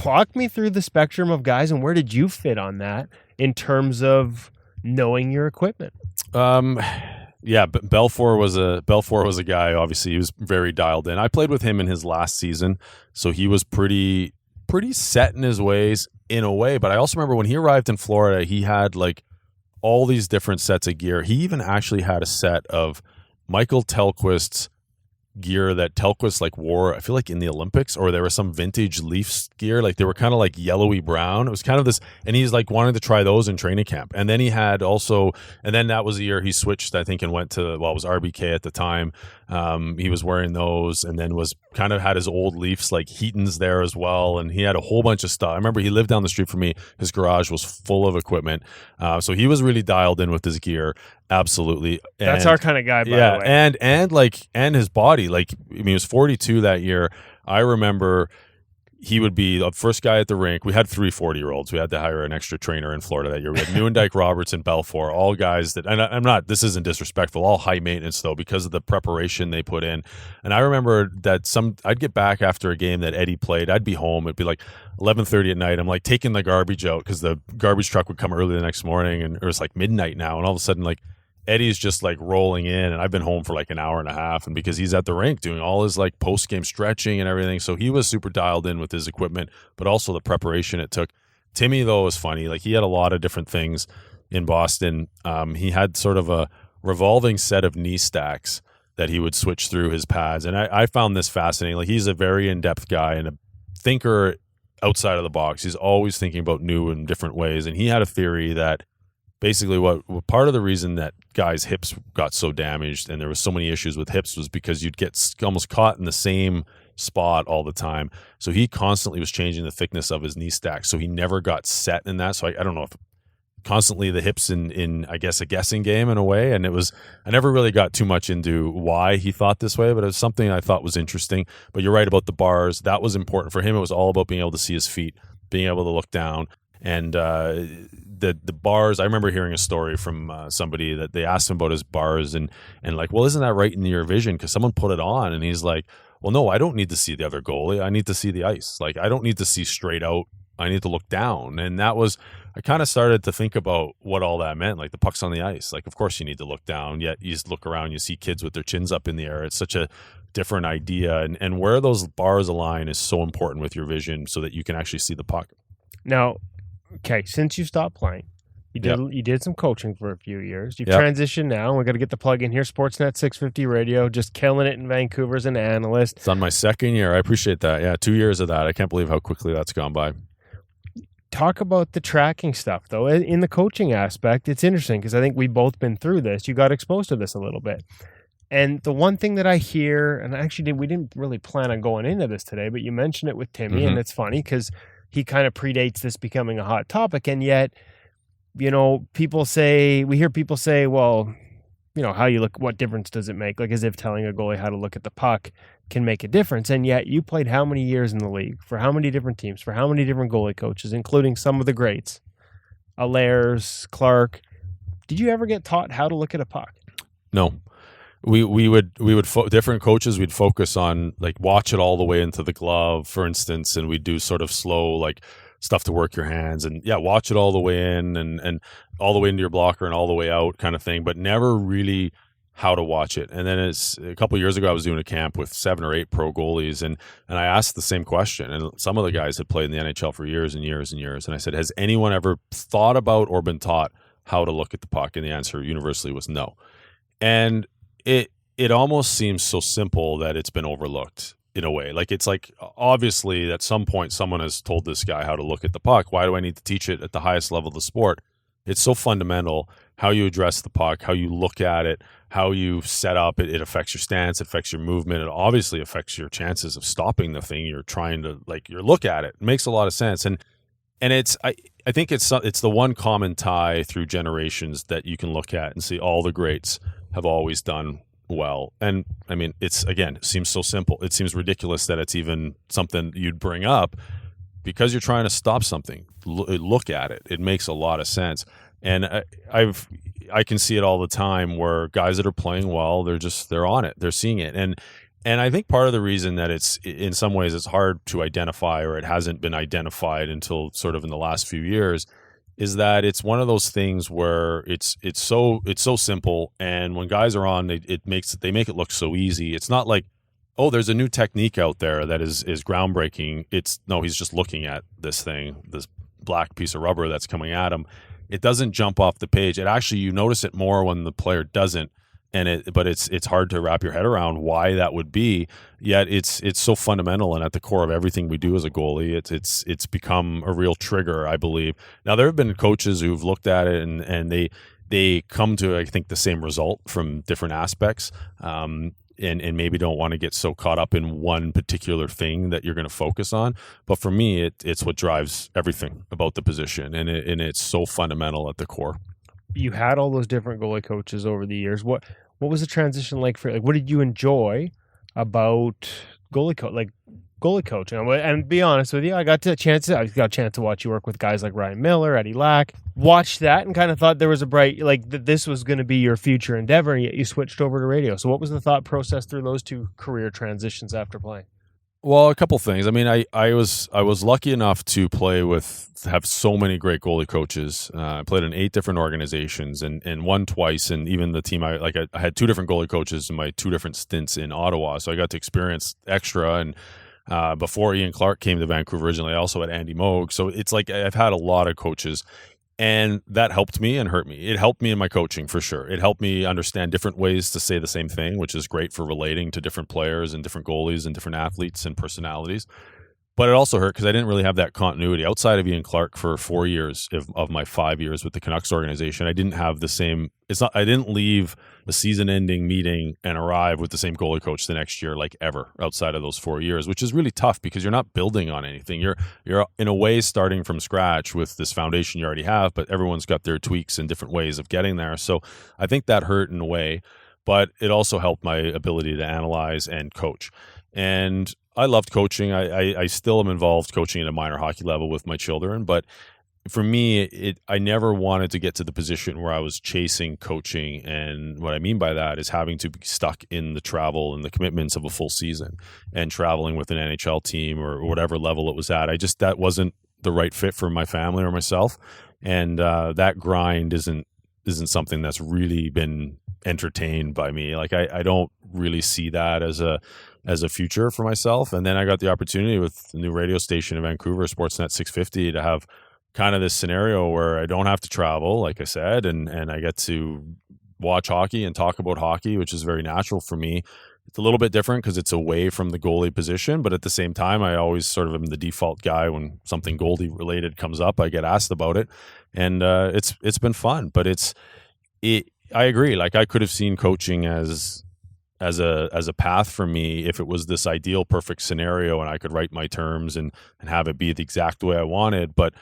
Walk me through the spectrum of guys, and where did you fit on that in terms of knowing your equipment? Yeah, but Belfour was a guy, obviously he was very dialed in. I played with him in his last season, so he was pretty set in his ways in a way. But I also remember when he arrived in Florida, he had like all these different sets of gear. He even actually had a set of Michael Tellqvist's gear that Tellqvist like wore, I feel like in the Olympics, or there was some vintage Leafs gear, like they were kind of like yellowy brown. It was kind of this, and he's like wanting to try those in training camp. And then he had also, and then that was the year he switched, I think, and went to, well, it was RBK at the time. He was wearing those, and then was kind of had his old Leafs like Heatons there as well, and he had a whole bunch of stuff. I remember he lived down the street from me. His garage was full of equipment, so he was really dialed in with his gear. Absolutely. That's our kind of guy, by the way. And his body, like, I mean, he was 42 that year. I remember he would be the first guy at the rink. We had 3 40-year-olds. We had to hire an extra trainer in Florida that year. We had Nieuwendyk, Robertson, Belfour, all guys that, and I'm not, this isn't disrespectful, all high maintenance though, because of the preparation they put in. And I remember that I'd get back after a game that Eddie played. I'd be home. It'd be like 11:30 at night. I'm like taking the garbage out because the garbage truck would come early the next morning, and it was like midnight now. And all of a sudden, like, Eddie's just like rolling in, and I've been home for like an hour and a half, and because he's at the rink doing all his like post-game stretching and everything, so he was super dialed in with his equipment, but also the preparation it took. Timmy, though, was funny. Like, he had a lot of different things in Boston. He had sort of a revolving set of knee stacks that he would switch through his pads, and I found this fascinating. Like, he's a very in-depth guy and a thinker outside of the box. He's always thinking about new and different ways, and he had a theory that basically what part of the reason that guys' hips got so damaged and there was so many issues with hips was because you'd get almost caught in the same spot all the time. So he constantly was changing the thickness of his knee stack, so he never got set in that. So I don't know if constantly the hips in I guess a guessing game in a way, and I never really got too much into why he thought this way, but it was something I thought was interesting. But you're right about the bars. That was important for him. It was all about being able to see his feet, being able to look down. And the bars, I remember hearing a story from somebody that they asked him about his bars and like, well, isn't that right in your vision? Because someone put it on, and he's like, well, no, I don't need to see the other goalie. I need to see the ice. Like, I don't need to see straight out. I need to look down. And that was I kind of started to think about what all that meant. Like the puck's on the ice. Like, of course you need to look down, yet you just look around, you see kids with their chins up in the air. It's such a different idea. And where those bars align is so important with your vision so that you can actually see the puck. Now, okay, since you stopped playing, you did some coaching for a few years. You've Yep. transitioned now. We're going to get the plug in here. Sportsnet 650 Radio, just killing it in Vancouver as an analyst. It's on my second year. I appreciate that. Yeah, 2 years of that. I can't believe how quickly that's gone by. Talk about the tracking stuff, though. In the coaching aspect, it's interesting because I think we've both been through this. You got exposed to this a little bit. And the one thing that I hear, and actually we didn't really plan on going into this today, but you mentioned it with Timmy, and it's funny because he kind of predates this becoming a hot topic, and yet, we hear people say, well, how you look, what difference does it make? Like as if telling a goalie how to look at the puck can make a difference. And yet you played how many years in the league, for how many different teams, for how many different goalie coaches, including some of the greats, Allairs, Clark. Did you ever get taught how to look at a puck? No. We would different coaches, we'd focus on like watch it all the way into the glove, for instance, and we'd do sort of slow like stuff to work your hands and watch it all the way in and all the way into your blocker and all the way out kind of thing, but never really how to watch it. And then it's a couple of years ago, I was doing a camp with 7 or 8 pro goalies and I asked the same question, and some of the guys had played in the NHL for years and years and years. And I said, has anyone ever thought about or been taught how to look at the puck? And the answer universally was no. And it almost seems so simple that it's been overlooked in a way. Like it's like obviously at some point someone has told this guy how to look at the puck. Why do I need to teach it at the highest level of the sport? It's so fundamental. How you address the puck, how you look at it, how you set up it. It affects your stance, it affects your movement. It obviously affects your chances of stopping the thing you're trying to look at it. It makes a lot of sense. And it's I think it's the one common tie through generations that you can look at and see all the greats have always done well. And I mean, it seems so simple. It seems ridiculous that it's even something you'd bring up because you're trying to stop something. Look at it. It makes a lot of sense. And I can see it all the time where guys that are playing well, they're on it. They're seeing it. And I think part of the reason that it's in some ways it's hard to identify, or it hasn't been identified until sort of in the last few years, is that it's one of those things where it's so simple, and when guys are on, they make it look so easy. It's not like, oh, there's a new technique out there that is groundbreaking. He's just looking at this thing, this black piece of rubber that's coming at him. It doesn't jump off the page. It actually, you notice it more when the player doesn't. But it's hard to wrap your head around why that would be. Yet it's so fundamental and at the core of everything we do as a goalie. It's become a real trigger, I believe. Now there have been coaches who've looked at it and they come to, I think, the same result from different aspects. And maybe don't want to get so caught up in one particular thing that you're going to focus on. But for me, it's what drives everything about the position, and it's so fundamental at the core. You had all those different goalie coaches over the years. What was the transition like for you? Like, what did you enjoy about goalie coaching? And be honest with you, I got a chance to watch you work with guys like Ryan Miller, Eddie Lack. Watched that and kind of thought there was a bright, that this was going to be your future endeavor, and yet you switched over to radio. So what was the thought process through those two career transitions after playing? Well, a couple things. I mean, I was lucky enough to have so many great goalie coaches. I played in 8 different organizations and won twice. And even the team, I had 2 different goalie coaches in my 2 different stints in Ottawa. So I got to experience extra. And before Ian Clark came to Vancouver originally, I also had Andy Moog. So it's like I've had a lot of coaches. And that helped me and hurt me. It helped me in my coaching for sure. It helped me understand different ways to say the same thing, which is great for relating to different players and different goalies and different athletes and personalities. But it also hurt because I didn't really have that continuity outside of Ian Clark for 4 years of my 5 years with the Canucks organization. I didn't have the same. I didn't leave the season-ending meeting and arrive with the same goalie coach the next year, like ever, outside of those 4 years, which is really tough because you're not building on anything. You're in a way starting from scratch with this foundation you already have, but everyone's got their tweaks and different ways of getting there. So I think that hurt in a way, but it also helped my ability to analyze and coach. And I loved coaching. I still am involved coaching at a minor hockey level with my children, but for me, I never wanted to get to the position where I was chasing coaching. And what I mean by that is having to be stuck in the travel and the commitments of a full season and traveling with an NHL team or whatever level it was at. That wasn't the right fit for my family or myself. and that grind isn't something that's really been entertained by me. Like I don't really see that as a future for myself. And then I got the opportunity with the new radio station in Vancouver, Sportsnet 650, to have kind of this scenario where I don't have to travel, like I said, and I get to watch hockey and talk about hockey, which is very natural for me. It's a little bit different because it's away from the goalie position, but at the same time, I always sort of am the default guy when something goalie related comes up. I get asked about it, and it's been fun. But I agree. Like I could have seen coaching as a path for me if it was this ideal perfect scenario and I could write my terms and have it be the exact way I wanted. But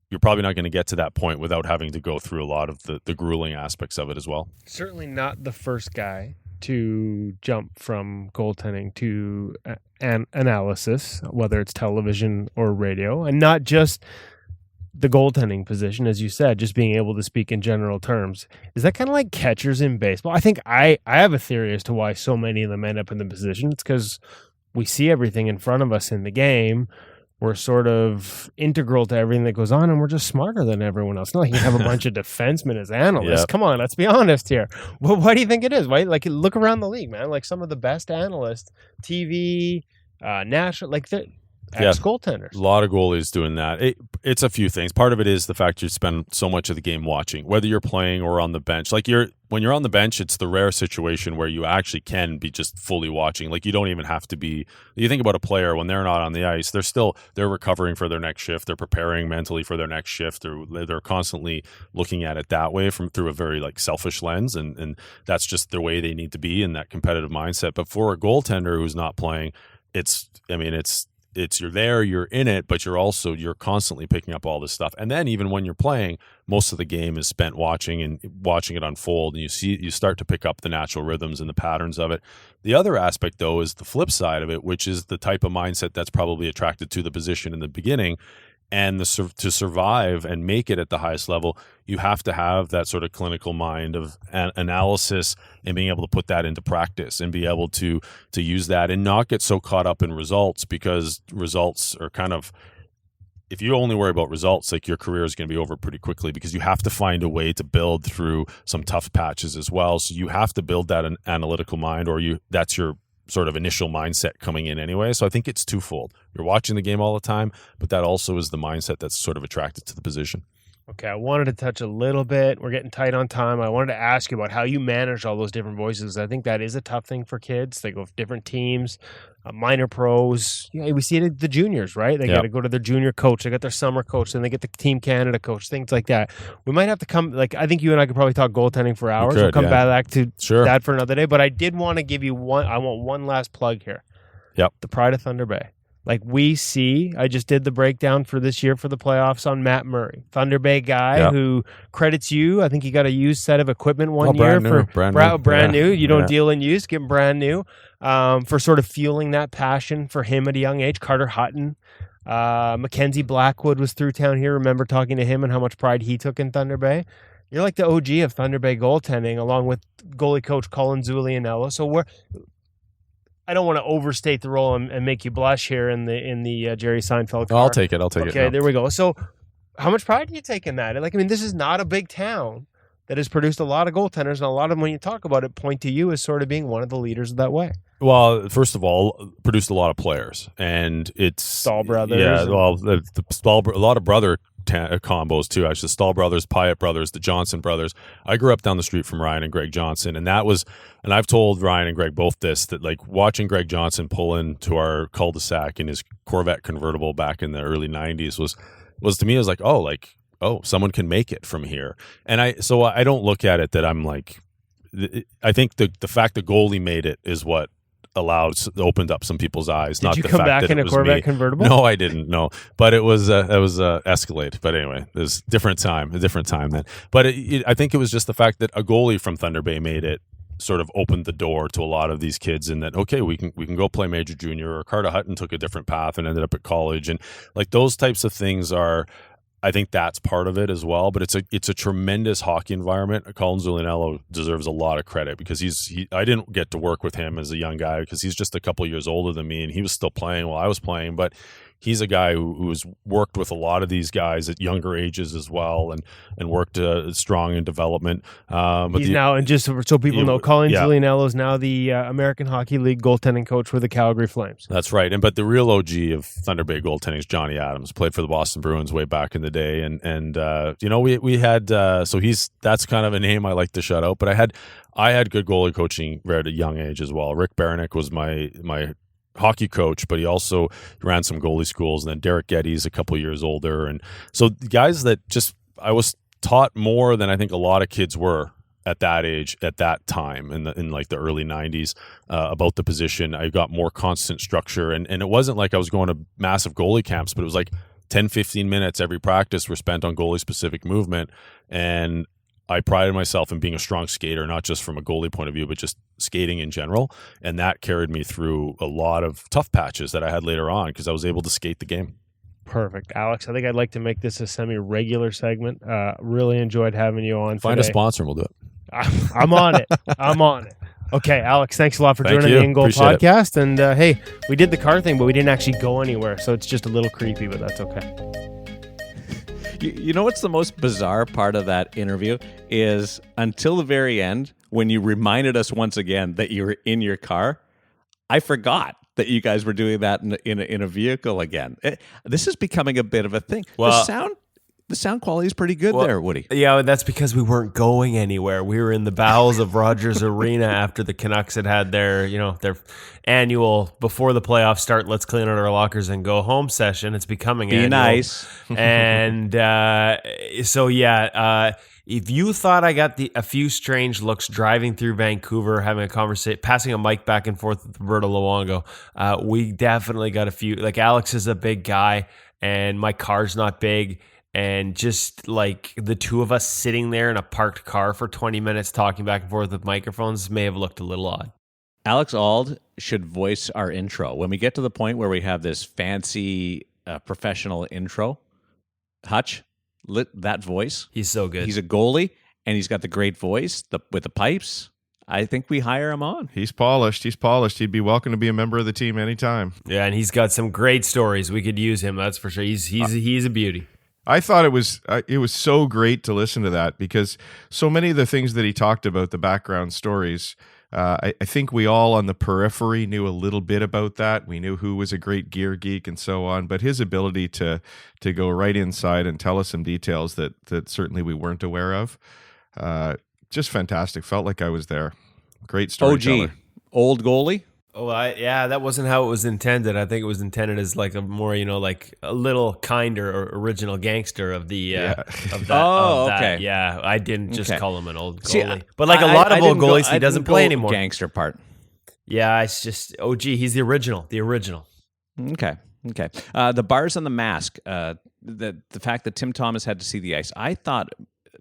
you're probably not going to get to that point without having to go through a lot of the grueling aspects of it as well. Certainly not the first guy to jump from goaltending to an analysis, whether it's television or radio, and not just the goaltending position, as you said, just being able to speak in general terms. Is that kind of like catchers in baseball? I think I have a theory as to why so many of them end up in the position. It's because we see everything in front of us in the game. We're sort of integral to everything that goes on, and we're just smarter than everyone else. Not like you have a bunch of defensemen as analysts. Yep. Come on, let's be honest here. Well, why do you think it is? Why? Like, look around the league, man. Like some of the best analysts, TV, national, like the ex-goaltenders. A lot of goalies doing that. It's a few things. Part of it is the fact you spend so much of the game watching, whether you're playing or on the bench. Like when you're on the bench, it's the rare situation where you actually can be just fully watching. Like you don't even have to be. You think about a player when they're not on the ice, they're recovering for their next shift. They're preparing mentally for their next shift. They're constantly looking at it that way through a very like selfish lens, and that's just the way they need to be in that competitive mindset. But for a goaltender who's not playing, it's you're there, you're in it, but you're constantly picking up all this stuff. And then even when you're playing, most of the game is spent watching it unfold, and you start to pick up the natural rhythms and the patterns of it. The other aspect, though, is the flip side of it, which is the type of mindset that's probably attracted to the position in the beginning. And to survive and make it at the highest level, you have to have that sort of clinical mind of analysis and being able to put that into practice and be able to use that and not get so caught up in results, because results are kind of, if you only worry about results, like your career is going to be over pretty quickly, because you have to find a way to build through some tough patches as well. So you have to build that analytical mind, or that's your sort of initial mindset coming in anyway. So I think it's twofold. You're watching the game all the time, but that also is the mindset that's sort of attracted to the position. Okay, I wanted to touch a little bit. We're getting tight on time. I wanted to ask you about how you manage all those different voices. I think that is a tough thing for kids. They go for different teams, minor pros. We see it at the juniors, right? They got to go to their junior coach. They got their summer coach. Then they get the Team Canada coach, things like that. We might have to come, I think you and I could probably talk goaltending for hours. We'll come back to that for another day. But I did want to give you one last plug here. Yep. The Pride of Thunder Bay. Like we see, I just did the breakdown for this year for the playoffs on Matt Murray, Thunder Bay guy who credits you. I think he got a used set of equipment one year brand new. You don't deal in used, give him brand new, for sort of fueling that passion for him at a young age. Carter Hutton, Mackenzie Blackwood was through town here. Remember talking to him and how much pride he took in Thunder Bay. You're like the OG of Thunder Bay goaltending, along with goalie coach Colin Zulianello. So I don't want to overstate the role and make you blush here in the Jerry Seinfeld car. I'll take it. Okay, there we go. So how much pride do you take in that? This is not a big town that has produced a lot of goaltenders, and a lot of them, when you talk about it, point to you as sort of being one of the leaders of that way. Well, first of all, produced a lot of players, and it's Stahl brothers. Yeah, well, a lot of brother combos too. Actually, the Stahl brothers, Pyatt brothers, the Johnson brothers. I grew up down the street from Ryan and Greg Johnson, and I've told Ryan and Greg both this, that like watching Greg Johnson pull into our cul-de-sac in his Corvette convertible back in the early 90s was to me, I was like, oh, someone can make it from here. And I don't look at it that I'm like, I think the fact the goalie made it is what opened up some people's eyes. Did you come back in a Corvette convertible? No, I didn't. No, but it was Escalade. But anyway, it was a different time then. But I think it was just the fact that a goalie from Thunder Bay made it, sort of opened the door to a lot of these kids, and that we can go play major junior. Or Carter Hutton took a different path and ended up at college, and like those types of things are. I think that's part of it as well, but it's a tremendous hockey environment. Colin Zulianello deserves a lot of credit, because I didn't get to work with him as a young guy because he's just a couple years older than me, and he was still playing while I was playing, but he's a guy who's worked with a lot of these guys at younger ages as well, and worked strong in development. He's now, and just so people know, Colin Giulianello is now the American Hockey League goaltending coach for the Calgary Flames. That's right. But the real OG of Thunder Bay goaltending is Johnny Adams. Played for the Boston Bruins way back in the day, and we had so that's kind of a name I like to shout out. But I had good goalie coaching at a young age as well. Rick Baranick was my hockey coach, but he also ran some goalie schools. And then Derek Geddes, a couple years older, and so guys that I was taught more than I think a lot of kids were at that age, at that time, in like the early 90s, about the position. I got more constant structure, and it wasn't like I was going to massive goalie camps, but it was like 10, 15 minutes every practice were spent on goalie specific movement. And I prided myself in being a strong skater, not just from a goalie point of view, but just skating in general. And that carried me through a lot of tough patches that I had later on because I was able to skate the game. Perfect. Alex, I think I'd like to make this a semi-regular segment. Really enjoyed having you on Find today. a sponsor and we'll do it. I'm on it. I'm on it. Okay, Alex, thanks a lot for joining you. the InGoal Appreciate podcast. And hey, we did the car thing, but we didn't actually go anywhere. So it's just a little creepy, but that's okay. You know what's the most bizarre part of that interview is until the very end, when you reminded us once again that you were in your car, I forgot that you guys were doing that in a vehicle again. This is becoming a bit of a thing. Well, the sound quality is pretty good there, Woody. Yeah, that's because we weren't going anywhere. We were in the bowels of Rogers Arena after the Canucks had their annual before the playoffs start, let's clean out our lockers and go home session. It's becoming Be annual. nice. And if you thought I got a few strange looks driving through Vancouver, having a conversation, passing a mic back and forth with Roberto Luongo, we definitely got a few. Like, Alex is a big guy, and my car's not big. And just like the two of us sitting there in a parked car for 20 minutes talking back and forth with microphones may have looked a little odd. Alex Auld should voice our intro. When we get to the point where we have this fancy professional intro, Hutch, that voice. He's so good. He's a goalie, and he's got the great voice with the pipes. I think we hire him on. He's polished. He'd be welcome to be a member of the team anytime. Yeah, and he's got some great stories. We could use him, that's for sure. He's a beauty. I thought it was so great to listen to that because so many of the things that he talked about, the background stories, I think we all on the periphery knew a little bit about that. We knew who was a great gear geek and so on, but his ability to go right inside and tell us some details that certainly we weren't aware of, just fantastic. Felt like I was there. Great storyteller. OG, old goalie. Oh, that wasn't how it was intended. I think it was intended as like a more, like a little kinder or original gangster of the of that. Okay. Yeah, I didn't just call him an old goalie, See, but like a lot of old goalies, he doesn't play go anymore. Gangster part. Yeah, it's just OG. He's the original. Okay. The bars on the mask. The fact that Tim Thomas had to see the ice. I thought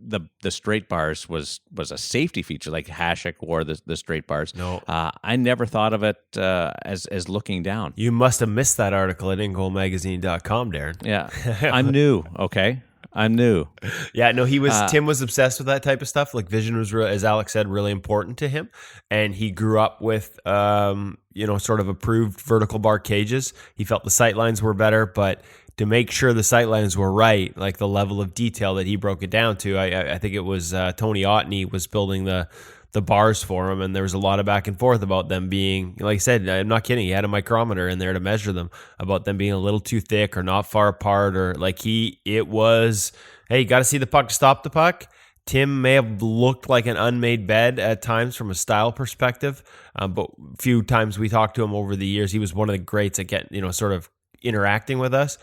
the straight bars was a safety feature, like Hasek wore the straight bars. No, I never thought of it as looking down. You must have missed that article at InGoalMagazine.com, Darren. Yeah, I'm new. Okay, I'm new. Yeah, no, Tim was obsessed with that type of stuff. Like vision was, as Alex said, really important to him, and he grew up with sort of approved vertical bar cages. He felt the sight lines were better, but to make sure the sight lines were right, like the level of detail that he broke it down to, I think it was Tony Otney was building the bars for him, and there was a lot of back and forth about them being, like I said, I'm not kidding, he had a micrometer in there to measure them, about them being a little too thick or not far apart, or like hey, you got to see the puck to stop the puck. Tim may have looked like an unmade bed at times from a style perspective, but a few times we talked to him over the years, he was one of the greats at getting, sort of interacting with us.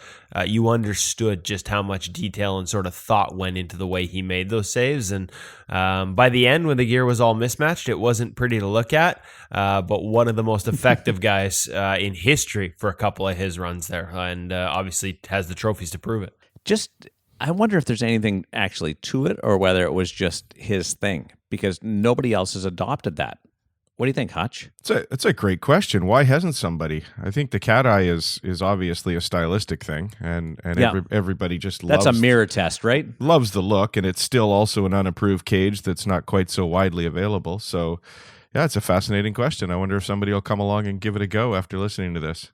You understood just how much detail and sort of thought went into the way he made those saves. And by the end, when the gear was all mismatched, it wasn't pretty to look at, but one of the most effective guys in history for a couple of his runs there, and obviously has the trophies to prove it. I wonder if there's anything actually to it, or whether it was just his thing, because nobody else has adopted that. What do you think, Hutch? It's a great question. Why hasn't somebody? I think the cat eye is obviously a stylistic thing, and everybody just loves. That's a mirror test, right? Loves the look, and it's still also an unapproved cage that's not quite so widely available. So, yeah, it's a fascinating question. I wonder if somebody will come along and give it a go after listening to this.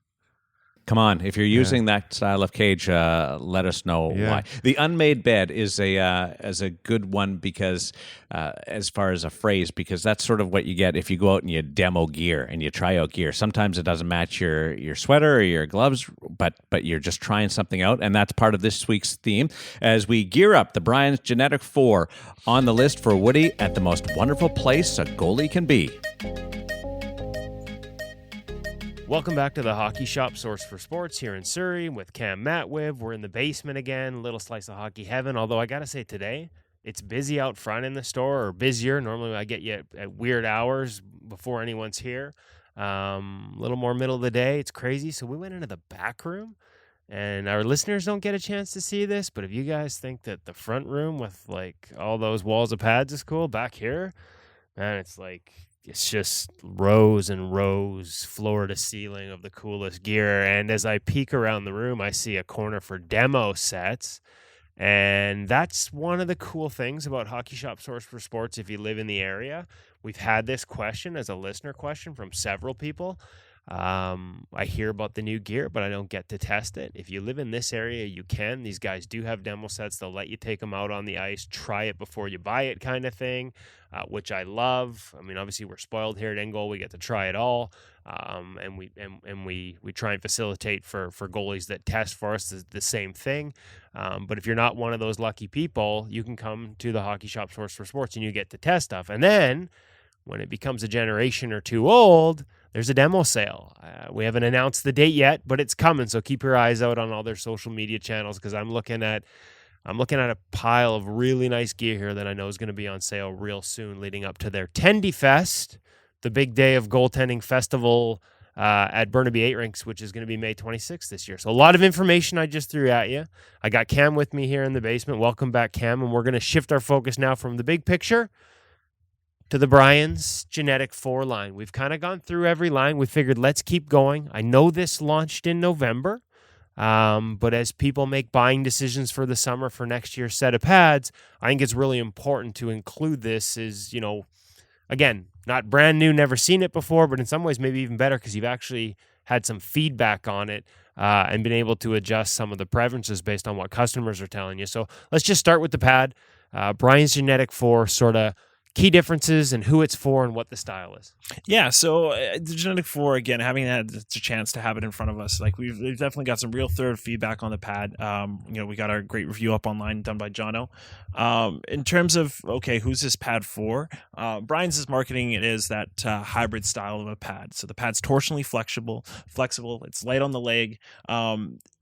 Come on, if you're using that style of cage, let us know why. The unmade bed is a good one because, as far as a phrase, because that's sort of what you get if you go out and you demo gear and you try out gear. Sometimes it doesn't match your sweater or your gloves, but you're just trying something out, and that's part of this week's theme as we gear up the Brian's G-Netik 4 on the list for Woody at the most wonderful place a goalie can be. Welcome back to the Hockey Shop, source for sports here in Surrey with Cam Matwiv. We're in the basement again, little slice of hockey heaven. Although I got to say today, it's busy out front in the store, or busier. Normally I get you at weird hours before anyone's here. A little more middle of the day. It's crazy. So we went into the back room, and our listeners don't get a chance to see this, but if you guys think that the front room with like all those walls of pads is cool, back here, man, it's just rows and rows, floor to ceiling of the coolest gear. And as I peek around the room, I see a corner for demo sets. And that's one of the cool things about Hockey Shop Source for Sports if you live in the area. We've had this question as a listener question from several people. I hear about the new gear, but I don't get to test it. If you live in this area, you can. These guys do have demo sets. They'll let you take them out on the ice, try it before you buy it kind of thing, which I love. I mean, obviously we're spoiled here at InGoal. We get to try it all. And we try and facilitate for goalies that test for us the same thing. But if you're not one of those lucky people, you can come to the Hockey Shop Source for Sports and you get to test stuff. And then when it becomes a generation or two old, there's a demo sale. We haven't announced the date yet, but it's coming. So keep your eyes out on all their social media channels, because I'm looking at a pile of really nice gear here that I know is going to be on sale real soon, leading up to their Tendy Fest, the big day of goaltending festival at Burnaby 8 Rinks, which is going to be May 26th this year. So a lot of information I just threw at you. I got Cam with me here in the basement. Welcome back, Cam, and we're going to shift our focus now from the big picture to the Brian's G-Netik 4 line. We've kind of gone through every line. We figured let's keep going. I know this launched in November, but as people make buying decisions for the summer for next year's set of pads, I think it's really important to include this as, again, not brand new, never seen it before, but in some ways maybe even better because you've actually had some feedback on it and been able to adjust some of the preferences based on what customers are telling you. So let's just start with the pad. Brian's G-Netik 4 sort of key differences and who it's for and what the style is. Yeah, so the G-Netik 4, again, having had the chance to have it in front of us, like we've definitely got some real thorough feedback on the pad. We got our great review up online done by Jono. In terms of, okay, who's this pad for? Brian's is marketing it as that hybrid style of a pad. So the pad's torsionally flexible. It's light on the leg.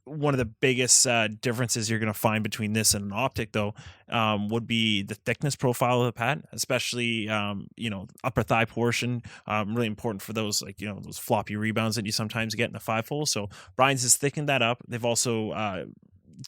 One of the biggest differences you're going to find between this and an optic, though, would be the thickness profile of the pad, especially, upper thigh portion. Really important for those, those floppy rebounds that you sometimes get in the 5-hole. So Brian's has thickened that up. They've also,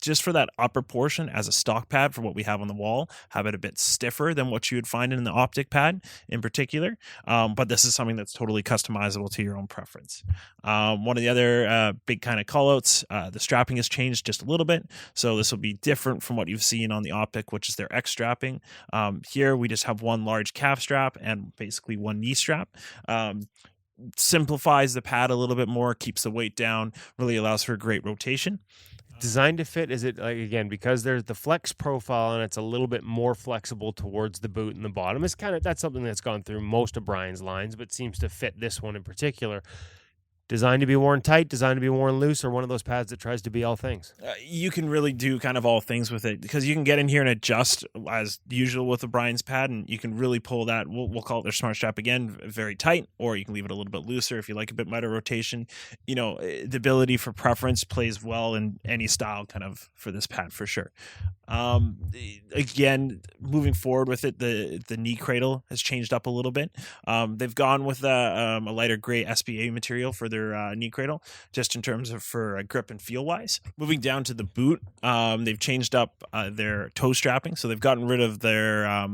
just for that upper portion as a stock pad for what we have on the wall, have it a bit stiffer than what you would find in the optic pad in particular. But this is something that's totally customizable to your own preference. One of the other big kind of callouts, the strapping has changed just a little bit. So this will be different from what you've seen on the optic, which is their X strapping. Here we just have one large calf strap and basically one knee strap. Simplifies the pad a little bit more, keeps the weight down, really allows for great rotation. Designed to fit, is it, like, again, because there's the flex profile and it's a little bit more flexible towards the boot and the bottom. It's that's something that's gone through most of Brian's lines, but seems to fit this one in particular. Designed to be worn tight, designed to be worn loose, or one of those pads that tries to be all things? You can really do kind of all things with it, because you can get in here and adjust as usual with the Brian's pad, and you can really pull that, we'll call it their smart strap again, very tight, or you can leave it a little bit looser if you like a bit better rotation. The ability for preference plays well in any style kind of for this pad for sure. Again, moving forward with it, the knee cradle has changed up a little bit. They've gone with a lighter gray SPA material for their knee cradle, just in terms of for grip and feel wise. Moving down to the boot, they've changed up their toe strapping, so they've gotten rid of their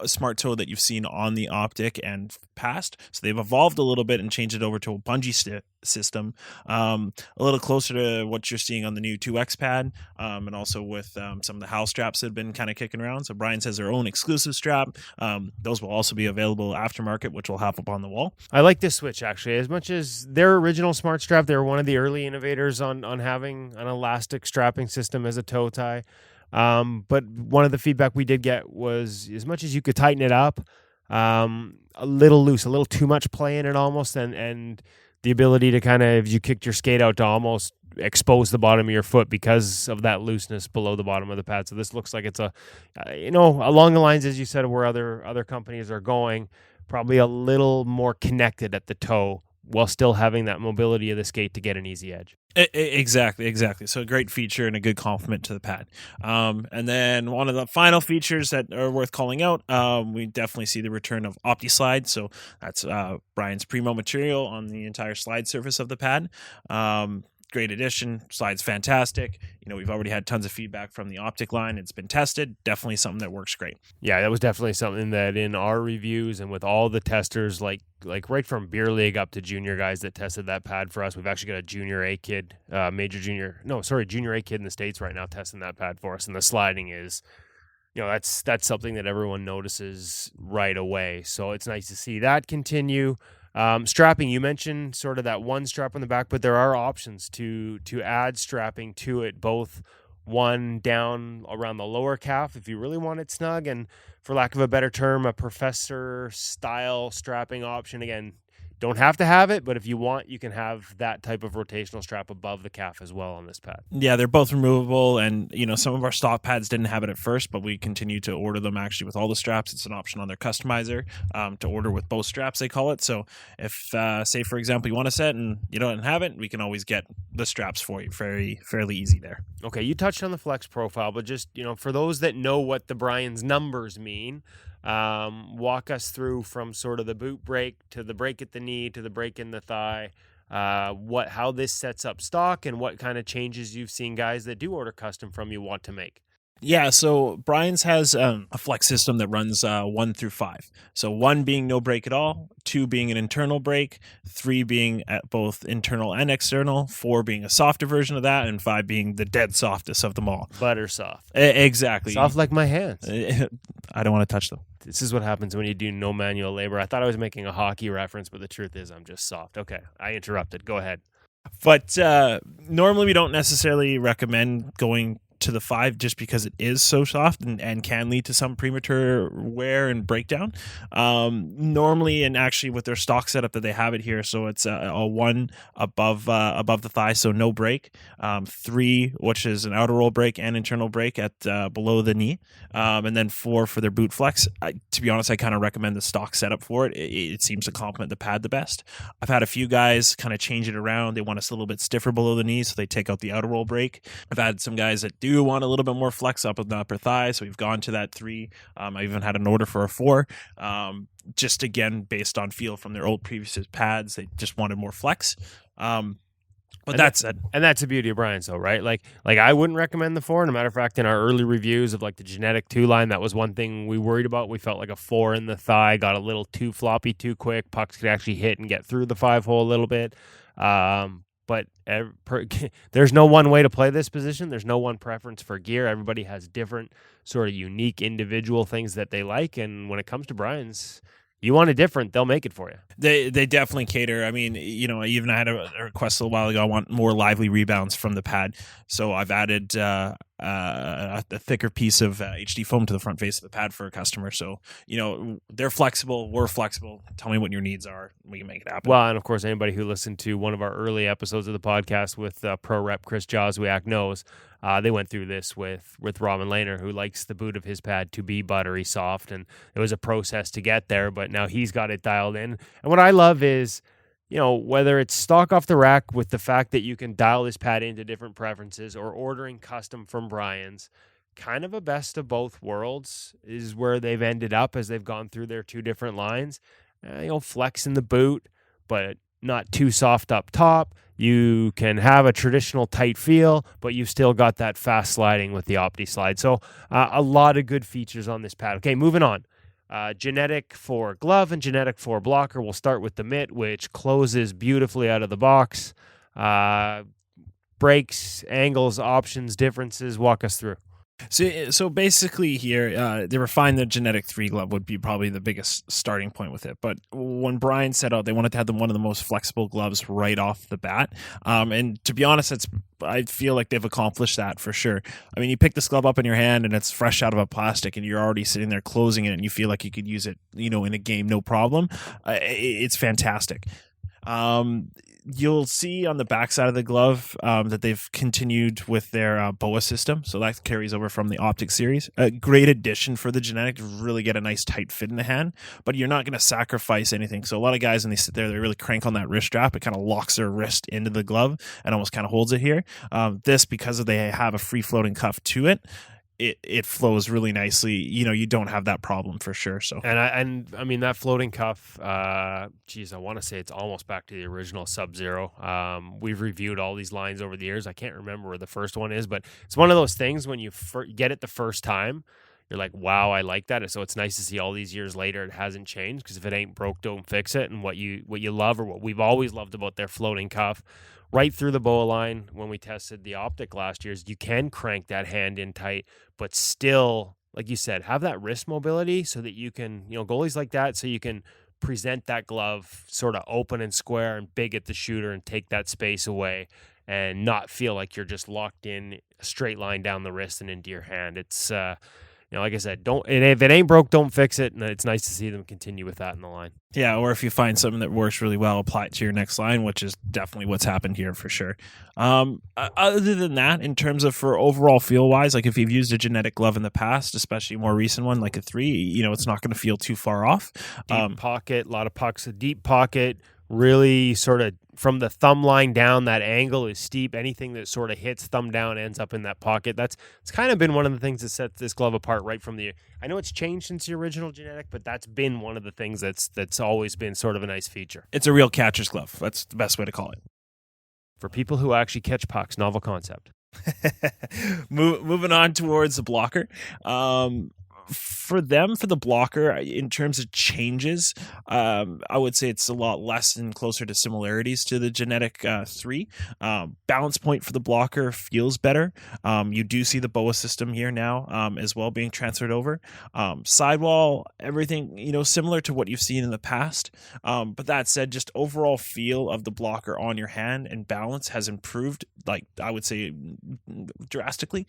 smart toe that you've seen on the optic and past. So they've evolved a little bit and changed it over to a bungee system, a little closer to what you're seeing on the new 2X pad, and also with some of the HAL straps that have been kind of kicking around. So Brian's has their own exclusive strap. Those will also be available aftermarket, which we'll have up on the wall. I like this switch, actually. As much as their original Smart Strap, they were one of the early innovators on having an elastic strapping system as a toe tie. But one of the feedback we did get was, as much as you could tighten it up, a little loose, a little too much play in it almost, and the ability to kind of, if you kicked your skate out, to almost expose the bottom of your foot because of that looseness below the bottom of the pad. So this looks like it's along the lines, as you said, where other companies are going, probably a little more connected at the toe while still having that mobility of the skate to get an easy edge. Exactly. So a great feature and a good compliment to the pad. And then one of the final features that are worth calling out, we definitely see the return of OptiSlide. So that's Brian's Primo material on the entire slide surface of the pad. Great addition. Slide's fantastic. We've already had tons of feedback from the Optic line. It's been tested. Definitely something that works great. Yeah, that was definitely something that in our reviews and with all the testers, like right from beer league up to junior guys that tested that pad for us. We've actually got a junior A kid, junior A kid in the States right now testing that pad for us. And the sliding is, that's something that everyone notices right away. So it's nice to see that continue. Strapping, you mentioned sort of that one strap on the back, but there are options to add strapping to it, both one down around the lower calf if you really want it snug, and for lack of a better term, a professor style strapping option. Again, don't have to have it, but if you want, you can have that type of rotational strap above the calf as well on this pad. Yeah, they're both removable, and some of our stock pads didn't have it at first, but we continue to order them actually with all the straps. It's an option on their customizer to order with both straps, they call it. So if, say for example, you want a set and you don't have it, we can always get the straps for you. Fairly easy there. Okay, you touched on the flex profile, but just for those that know what the Brian's numbers mean, walk us through from sort of the boot break to the break at the knee to the break in the thigh, how this sets up stock and what kind of changes you've seen guys that do order custom from you want to make. Yeah, so Brian's has a flex system that runs 1 through 5. So 1 being no break at all, 2 being an internal break, 3 being at both internal and external, 4 being a softer version of that, and 5 being the dead softest of them all. Butter soft. Exactly. Soft like my hands. I don't want to touch them. This is what happens when you do no manual labor. I thought I was making a hockey reference, but the truth is I'm just soft. Okay, I interrupted. Go ahead. But normally we don't necessarily recommend going to the 5 just because it is so soft and can lead to some premature wear and breakdown. Normally, and actually with their stock setup that they have it here, so it's a 1 above the thigh, so no break. 3, which is an outer roll break and internal break at below the knee, and then 4 for their boot flex. To be honest, I kind of recommend the stock setup for it. It seems to complement the pad the best. I've had a few guys kind of change it around. They want us a little bit stiffer below the knee, so they take out the outer roll break. I've had some guys that do want a little bit more flex up in the upper thigh, so we've gone to that 3. I even had an order for a 4, just again based on feel from their old previous pads. They just wanted more flex. But that's it. And that's the beauty of Brian's, though, right? Like I wouldn't recommend the 4. And a matter of fact, in our early reviews of like the G-Netik 2 line, that was one thing we worried about. We felt like a 4 in the thigh got a little too floppy too quick. Pucks could actually hit and get through the 5 hole a little bit. But there's no one way to play this position. There's no one preference for gear. Everybody has different sort of unique individual things that they like. And when it comes to Brian's, you want it different, they'll make it for you. They definitely cater. I mean, I even had a request a little while ago. I want more lively rebounds from the pad. So I've added a thicker piece of HD foam to the front face of the pad for a customer. So, they're flexible. We're flexible. Tell me what your needs are. We can make it happen. Well, and of course, anybody who listened to one of our early episodes of the podcast with pro rep Chris Joswiak knows they went through this with Robin Lehner, who likes the boot of his pad to be buttery soft. And it was a process to get there, but now he's got it dialed in. And what I love is, whether it's stock off the rack with the fact that you can dial this pad into different preferences or ordering custom from Brian's, kind of a best of both worlds is where they've ended up as they've gone through their 2 different lines. Flex in the boot, but not too soft up top. You can have a traditional tight feel, but you've still got that fast sliding with the OptiSlide. So a lot of good features on this pad. Okay, moving on. G-Netik for glove and G-Netik for blocker. We'll start with the mitt, which closes beautifully out of the box. Breaks, angles, options, differences. Walk us through. So basically here, they refined the G-Netik 3 glove would be probably the biggest starting point with it. But when Brian set out, they wanted to have one of the most flexible gloves right off the bat. And to be honest, I feel like they've accomplished that for sure. I mean, you pick this glove up in your hand and it's fresh out of a plastic and you're already sitting there closing it and you feel like you could use it, in a game, no problem. It's fantastic. You'll see on the backside of the glove that they've continued with their BOA system, so that carries over from the Optic series. A great addition for the G-Netik to really get a nice tight fit in the hand, but you're not going to sacrifice anything. So a lot of guys, when they sit there, they really crank on that wrist strap. It kind of locks their wrist into the glove and almost kind of holds it here. This, because they have a free-floating cuff to it, it flows really nicely. You don't have that problem for sure. So and I mean that floating cuff. I want to say it's almost back to the original Sub-Zero. We've reviewed all these lines over the years. I can't remember where the first one is, but it's one of those things when you get it the first time, you're like, wow, I like that. So it's nice to see all these years later it hasn't changed, because if it ain't broke, don't fix it. And what you love, or what we've always loved about their floating cuff, right through the BOA line when we tested the Optic last year, is you can crank that hand in tight, but still, like you said, have that wrist mobility so that you can, goalies like that, so you can present that glove sort of open and square and big at the shooter and take that space away and not feel like you're just locked in a straight line down the wrist and into your hand. It's, like I said, if it ain't broke, don't fix it. And it's nice to see them continue with that in the line. Yeah, or if you find something that works really well, apply it to your next line, which is definitely what's happened here for sure. Other than that, in terms of for overall feel-wise, like if you've used a G-Netik glove in the past, especially a more recent one like a 3, it's not going to feel too far off. Deep pocket, a lot of pucks, a deep pocket, really sort of from the thumb line down, that angle is steep. Anything that sort of hits thumb down ends up in that pocket. It's kind of been one of the things that sets this glove apart right from I know it's changed since the original G-Netik, but that's been one of the things that's always been sort of a nice feature. It's a real catcher's glove. That's the best way to call it. For people who actually catch pucks, novel concept. Moving on towards the blocker. For the blocker, in terms of changes, I would say it's a lot less and closer to similarities to the G-Netik 3. Balance point for the blocker feels better. You do see the BOA system here now as well being transferred over. Sidewall, everything, similar to what you've seen in the past. But that said, just overall feel of the blocker on your hand and balance has improved, like I would say drastically.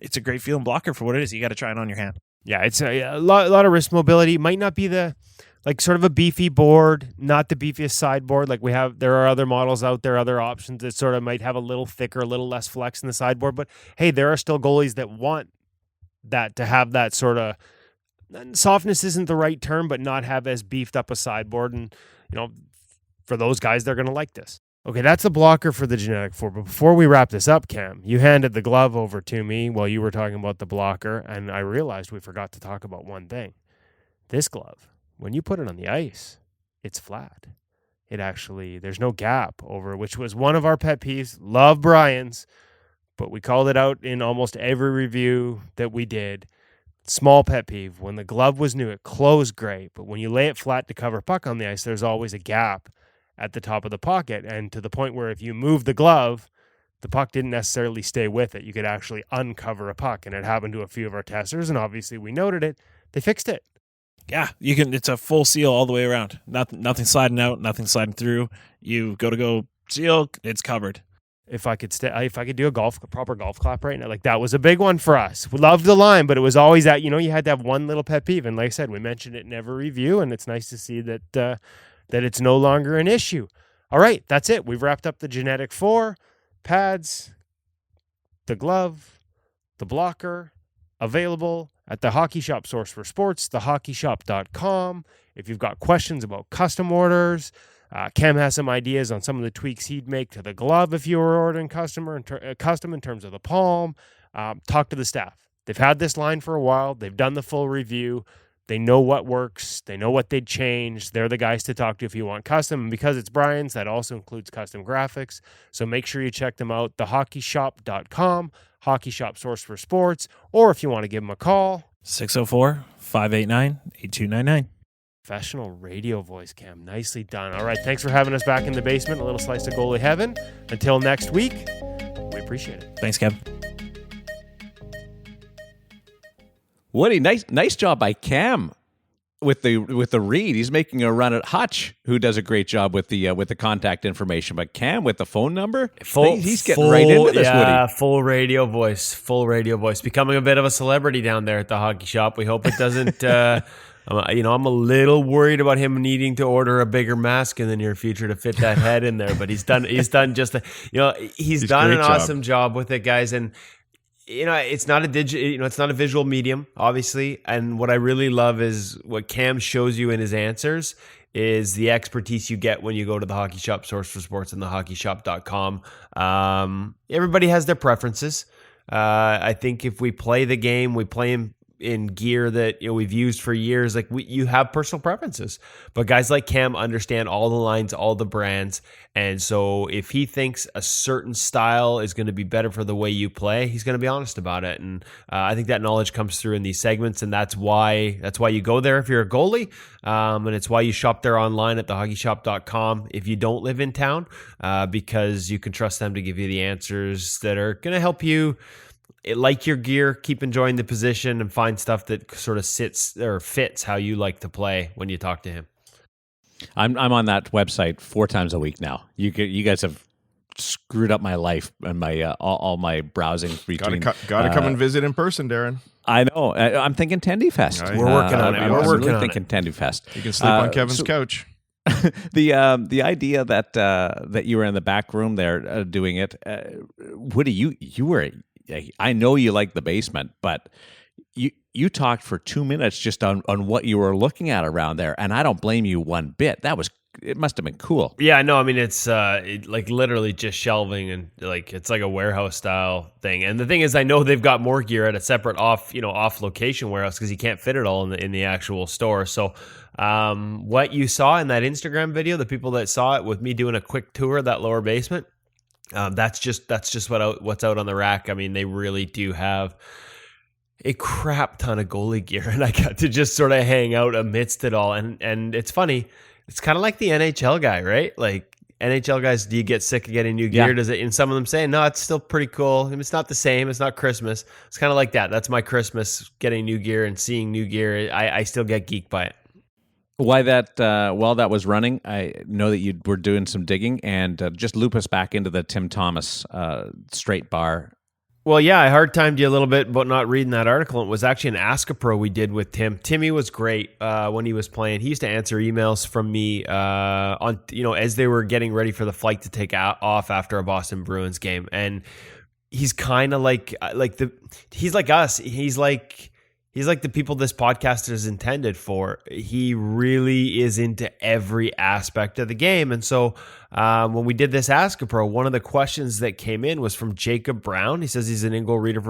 It's a great feeling blocker for what it is. You got to try it on your hand. Yeah, it's a lot of wrist mobility. Might not be sort of a beefy board, not the beefiest sideboard. Like there are other models out there, other options that sort of might have a little thicker, a little less flex in the sideboard. But hey, there are still goalies that want that, to have that sort of, softness isn't the right term, but not have as beefed up a sideboard. And, for those guys, they're going to like this. Okay, that's a blocker for the G-Netik 4. But before we wrap this up, Cam, you handed the glove over to me while you were talking about the blocker, and I realized we forgot to talk about one thing. This glove, when you put it on the ice, it's flat. There's no gap over, which was one of our pet peeves. Love Brian's, but we called it out in almost every review that we did. Small pet peeve. When the glove was new, it closed great, but when you lay it flat to cover puck on the ice, there's always a gap at the top of the pocket, and to the point where if you move the glove, the puck didn't necessarily stay with it. You could actually uncover a puck, and it happened to a few of our testers, and obviously we noted it. They fixed it. Yeah, you can. It's a full seal all the way around. Nothing sliding out, nothing sliding through. You go seal, it's covered. If I could do a proper golf clap right now, like that was a big one for us. We loved the line, but it was always that, you had to have one little pet peeve, and like I said, we mentioned it in every review, and it's nice to see that it's no longer an issue. All right, that's it. We've wrapped up the G-Netik 4, pads, the glove, the blocker, available at the Hockey Shop source for sports, thehockeyshop.com. If you've got questions about custom orders, Cam has some ideas on some of the tweaks he'd make to the glove if you were ordering custom in terms of the palm. Talk to the staff. They've had this line for a while. They've done the full review. They know what works. They know what they'd change. They're the guys to talk to if you want custom. And because it's Brian's, that also includes custom graphics. So make sure you check them out, thehockeyshop.com, Hockey Shop source for sports. Or if you want to give them a call, 604-589-8299. Professional radio voice, Cam. Nicely done. All right, thanks for having us back in the basement. A little slice of goalie heaven. Until next week, we appreciate it. Thanks, Kev. Woody, nice job by Cam with the read. He's making a run at Hutch, who does a great job with the contact information. But Cam with the phone number, he's getting right into this. Yeah, Woody. full radio voice, becoming a bit of a celebrity down there at the hockey shop. We hope it doesn't. I'm a little worried about him needing to order a bigger mask in the near future to fit that head in there. But he's done he's done an awesome job with it, guys. And it's not it's not a visual medium, obviously. And what I really love is what Cam shows you in his answers is the expertise you get when you go to the Hockey Shop, source for sports, and thehockeyshop.com. Everybody has their preferences. I think if we play the game, we play in gear that we've used for years. Like you have personal preferences, but guys like Cam understand all the lines, all the brands, and so if he thinks a certain style is going to be better for the way you play, he's going to be honest about it. And I think that knowledge comes through in these segments, and that's why you go there if you're a goalie, and it's why you shop there online at thehockeyshop.com if you don't live in town, because you can trust them to give you the answers that are going to help you like your gear, keep enjoying the position, and find stuff that sort of sits or fits how you like to play when you talk to him. I'm on that website 4 times a week now. You guys have screwed up my life and my all my browsing between. Gotta come and visit in person, Darren. I know. I'm thinking Tendy Fest. Right. We're working on it. I'm really thinking Tendy Fest. You can sleep on Kevin's couch. The idea that you were in the back room there doing it, Woody, you were. I know you like the basement, but you talked for 2 minutes just on what you were looking at around there, and I don't blame you one bit. It must have been cool. Yeah, no, I mean it's like literally just shelving and it's like a warehouse style thing. And the thing is, I know they've got more gear at a separate off location warehouse because you can't fit it all in the actual store. So what you saw in that Instagram video, the people that saw it with me doing a quick tour of that lower basement. That's just what's out on the rack. I mean, they really do have a crap ton of goalie gear, and I got to just sort of hang out amidst it all. And it's funny. It's kind of like the NHL guy, right? Like NHL guys, do you get sick of getting new gear? Yeah. Does it? And some of them say, no, it's still pretty cool. I mean, it's not the same. It's not Christmas. It's kind of like that. That's my Christmas, getting new gear and seeing new gear. I still get geeked by it. While that was running, I know that you were doing some digging, and just loop us back into the Tim Thomas straight bar. Well, yeah, I hard timed you a little bit about not reading that article. It was actually an Ask a Pro we did with Tim. Timmy was great when he was playing. He used to answer emails from me on as they were getting ready for the flight to take off after a Boston Bruins game, and he's kind of he's like us. He's like the people this podcast is intended for. He really is into every aspect of the game. And so when we did this Ask a Pro, one of the questions that came in was from Jacob Brown. He says he's an InGoal reader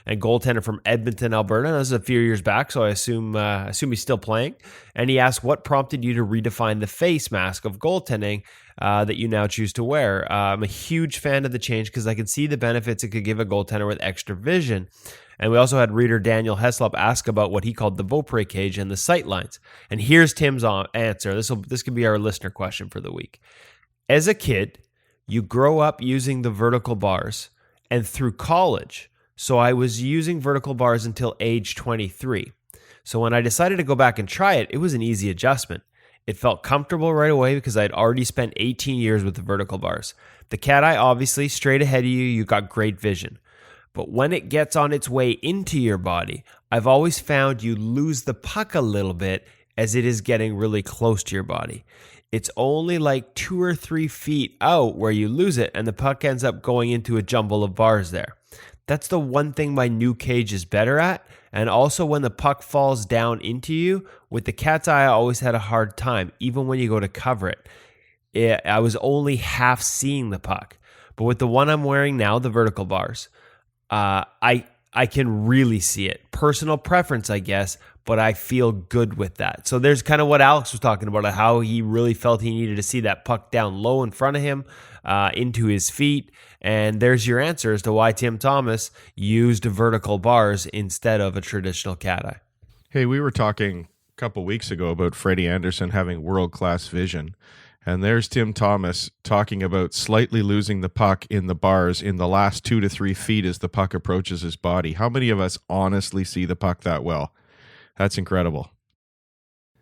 and goaltender from Edmonton, Alberta. This is a few years back, so I assume he's still playing. And he asked, what prompted you to redefine the face mask of goaltending that you now choose to wear? I'm a huge fan of the change because I can see the benefits it could give a goaltender with extra vision. And we also had reader Daniel Heslop ask about what he called the Beaupre cage and the sight lines. And here's Tim's answer. This could be our listener question for the week. As a kid, you grow up using the vertical bars, and through college, so I was using vertical bars until age 23. So when I decided to go back and try it, it was an easy adjustment. It felt comfortable right away because I'd already spent 18 years with the vertical bars. The cat eye, obviously, straight ahead of you got great vision. But when it gets on its way into your body, I've always found you lose the puck a little bit as it is getting really close to your body. It's only like 2 or 3 feet out where you lose it, and the puck ends up going into a jumble of bars there. That's the one thing my new cage is better at. And also when the puck falls down into you, with the cat's eye, I always had a hard time, even when you go to cover it. I was only half seeing the puck. But with the one I'm wearing now, the vertical bars, I can really see it. Personal preference, I guess, but I feel good with that. So there's kind of what Alex was talking about, how he really felt he needed to see that puck down low in front of him, into his feet. And there's your answer as to why Tim Thomas used vertical bars instead of a traditional cat eye. Hey, we were talking a couple weeks ago about Freddie Anderson having world-class vision. And there's Tim Thomas talking about slightly losing the puck in the bars in the last 2 to 3 feet as the puck approaches his body. How many of us honestly see the puck that well? That's incredible.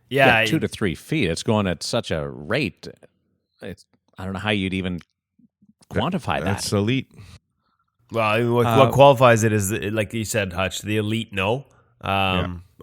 Yeah, 2 to 3 feet. It's going at such a rate. I don't know how you'd even quantify that. That's elite. Well, I mean, what qualifies it is, like you said, Hutch, the elite no.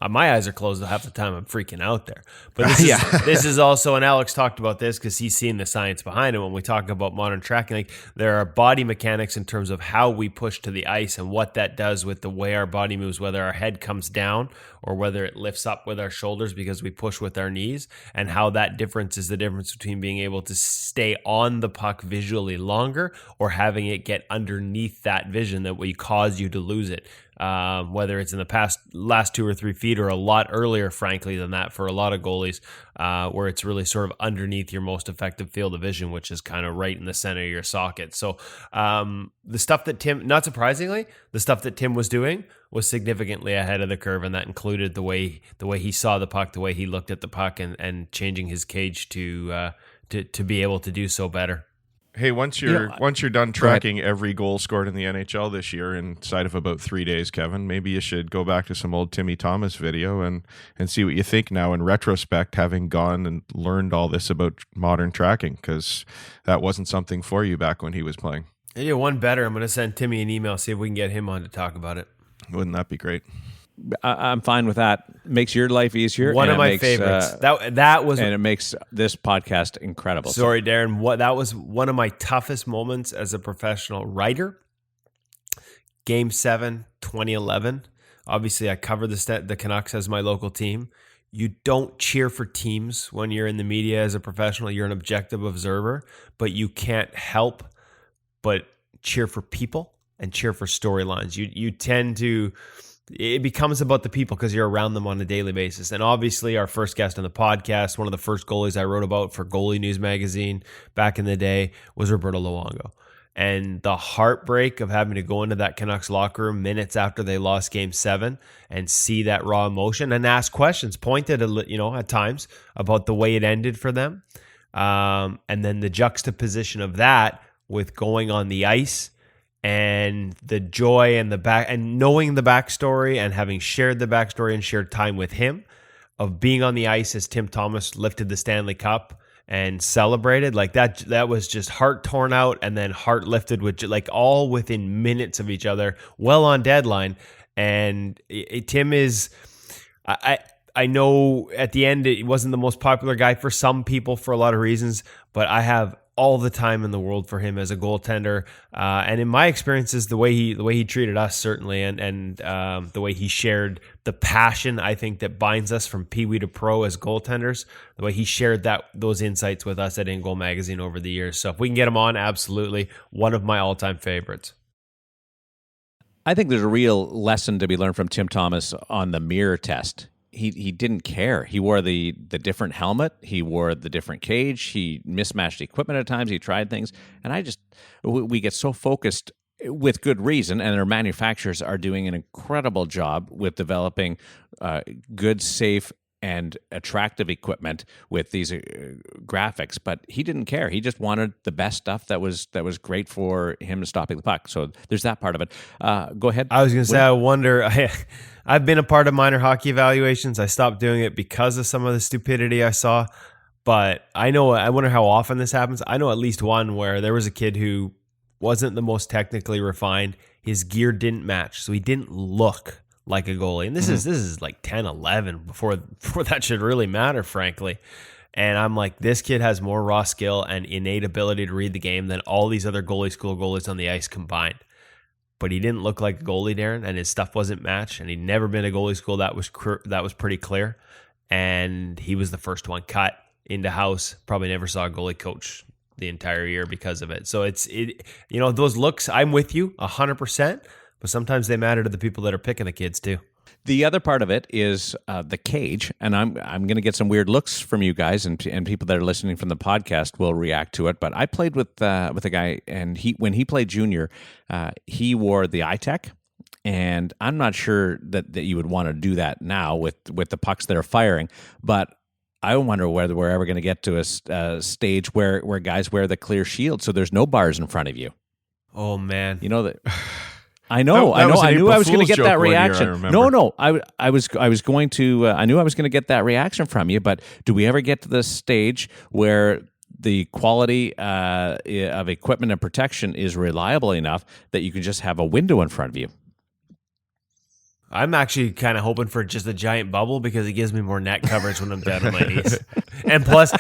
My eyes are closed half the time. I'm freaking out there. But this is also, and Alex talked about this because he's seen the science behind it. When we talk about modern tracking, like there are body mechanics in terms of how we push to the ice and what that does with the way our body moves, whether our head comes down or whether it lifts up with our shoulders because we push with our knees, and how that difference is the difference between being able to stay on the puck visually longer or having it get underneath that vision that will cause you to lose it. Whether it's in the last 2 or 3 feet or a lot earlier, frankly, than that for a lot of goalies, where it's really sort of underneath your most effective field of vision, which is kind of right in the center of your socket. So the stuff that Tim, not surprisingly, the stuff that Tim was doing was significantly ahead of the curve, and that included the way he saw the puck, the way he looked at the puck, and changing his cage to be able to do so better. Hey, once you're done tracking every goal scored in the NHL this year inside of about 3 days, Kevin, maybe you should go back to some old Timmy Thomas video and see what you think now in retrospect, having gone and learned all this about modern tracking, because that wasn't something for you back when he was playing. Yeah, one better. I'm going to send Timmy an email, see if we can get him on to talk about it. Wouldn't that be great? I'm fine with that. Makes your life easier. One of my favorites. That was, and it makes this podcast incredible. Sorry, Darren. That was one of my toughest moments as a professional writer. Game 7, 2011. Obviously, I covered the Canucks as my local team. You don't cheer for teams when you're in the media as a professional. You're an objective observer, but you can't help but cheer for people and cheer for storylines. You tend to, it becomes about the people because you're around them on a daily basis. And obviously our first guest on the podcast, one of the first goalies I wrote about for Goalie News magazine back in the day, was Roberto Luongo. And the heartbreak of having to go into that Canucks locker room minutes after they lost Game 7 and see that raw emotion and ask questions, pointed at times about the way it ended for them. And then the juxtaposition of that with going on the ice and the joy and and knowing the backstory and having shared the backstory and shared time with him, of being on the ice as Tim Thomas lifted the Stanley Cup and celebrated, like that was just heart torn out and then heart lifted, with like all within minutes of each other, well on deadline. And Tim is, I know at the end it wasn't the most popular guy for some people for a lot of reasons, but I have all the time in the world for him as a goaltender, and in my experiences, the way he treated us, certainly, and the way he shared the passion, I think, that binds us from Pee Wee to pro as goaltenders, the way he shared those insights with us at InGoal magazine over the years. So if we can get him on, absolutely, one of my all-time favorites. I think there's a real lesson to be learned from Tim Thomas on the mirror test. He didn't care. He wore the different helmet. He wore the different cage. He mismatched equipment at times. He tried things. And we get so focused, with good reason, and our manufacturers are doing an incredible job with developing good, safe, and attractive equipment with these graphics, but he didn't care. He just wanted the best stuff that was great for him stopping the puck. So there's that part of it. Go ahead. I was going to say, I wonder, I've been a part of minor hockey evaluations. I stopped doing it because of some of the stupidity I saw, but I wonder how often this happens. I know at least one where there was a kid who wasn't the most technically refined. His gear didn't match, so he didn't look like a goalie. And this is like 10, 11 before that should really matter, frankly. And I'm like, this kid has more raw skill and innate ability to read the game than all these other goalie school goalies on the ice combined. But he didn't look like a goalie, Darren, and his stuff wasn't matched. And he'd never been a goalie school. That was pretty clear. And he was the first one cut into house. Probably never saw a goalie coach the entire year because of it. So those looks, I'm with you 100%. But sometimes they matter to the people that are picking the kids too. The other part of it is the cage, and I'm going to get some weird looks from you guys, and people that are listening from the podcast will react to it. But I played with a guy, and when he played junior, he wore the iTech, And I'm not sure that you would want to do that now with the pucks that are firing. But I wonder whether we're ever going to get to a stage where guys wear the clear shield, so there's no bars in front of you. Oh man, you know that. I know. That was I an knew I was April going to Fool's get that joke one year, I reaction. remember. No. I was going to. I knew I was going to get that reaction from you. But do we ever get to the stage where the quality of equipment and protection is reliable enough that you can just have a window in front of you? I'm actually kind of hoping for just a giant bubble because it gives me more net coverage when I'm down on my knees. And plus,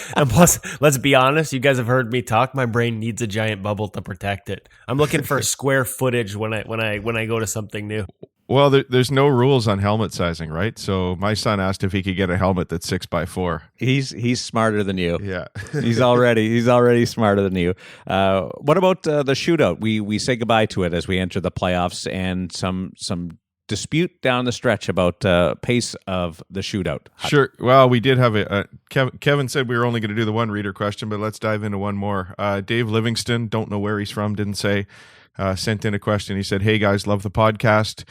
let's be honest, you guys have heard me talk. My brain needs a giant bubble to protect it. I'm looking for square footage when I go to something new. Well, there's no rules on helmet sizing, right? So my son asked if he could get a helmet that's 6x4. He's smarter than you. Yeah, he's already smarter than you. What about the shootout? We say goodbye to it as we enter the playoffs, and some dispute down the stretch about pace of the shootout. Sure. Well, we did have Kevin said we were only going to do the one reader question, but let's dive into one more. Dave Livingston, don't know where he's from, didn't say, sent in a question. He said, "Hey guys, love the podcast.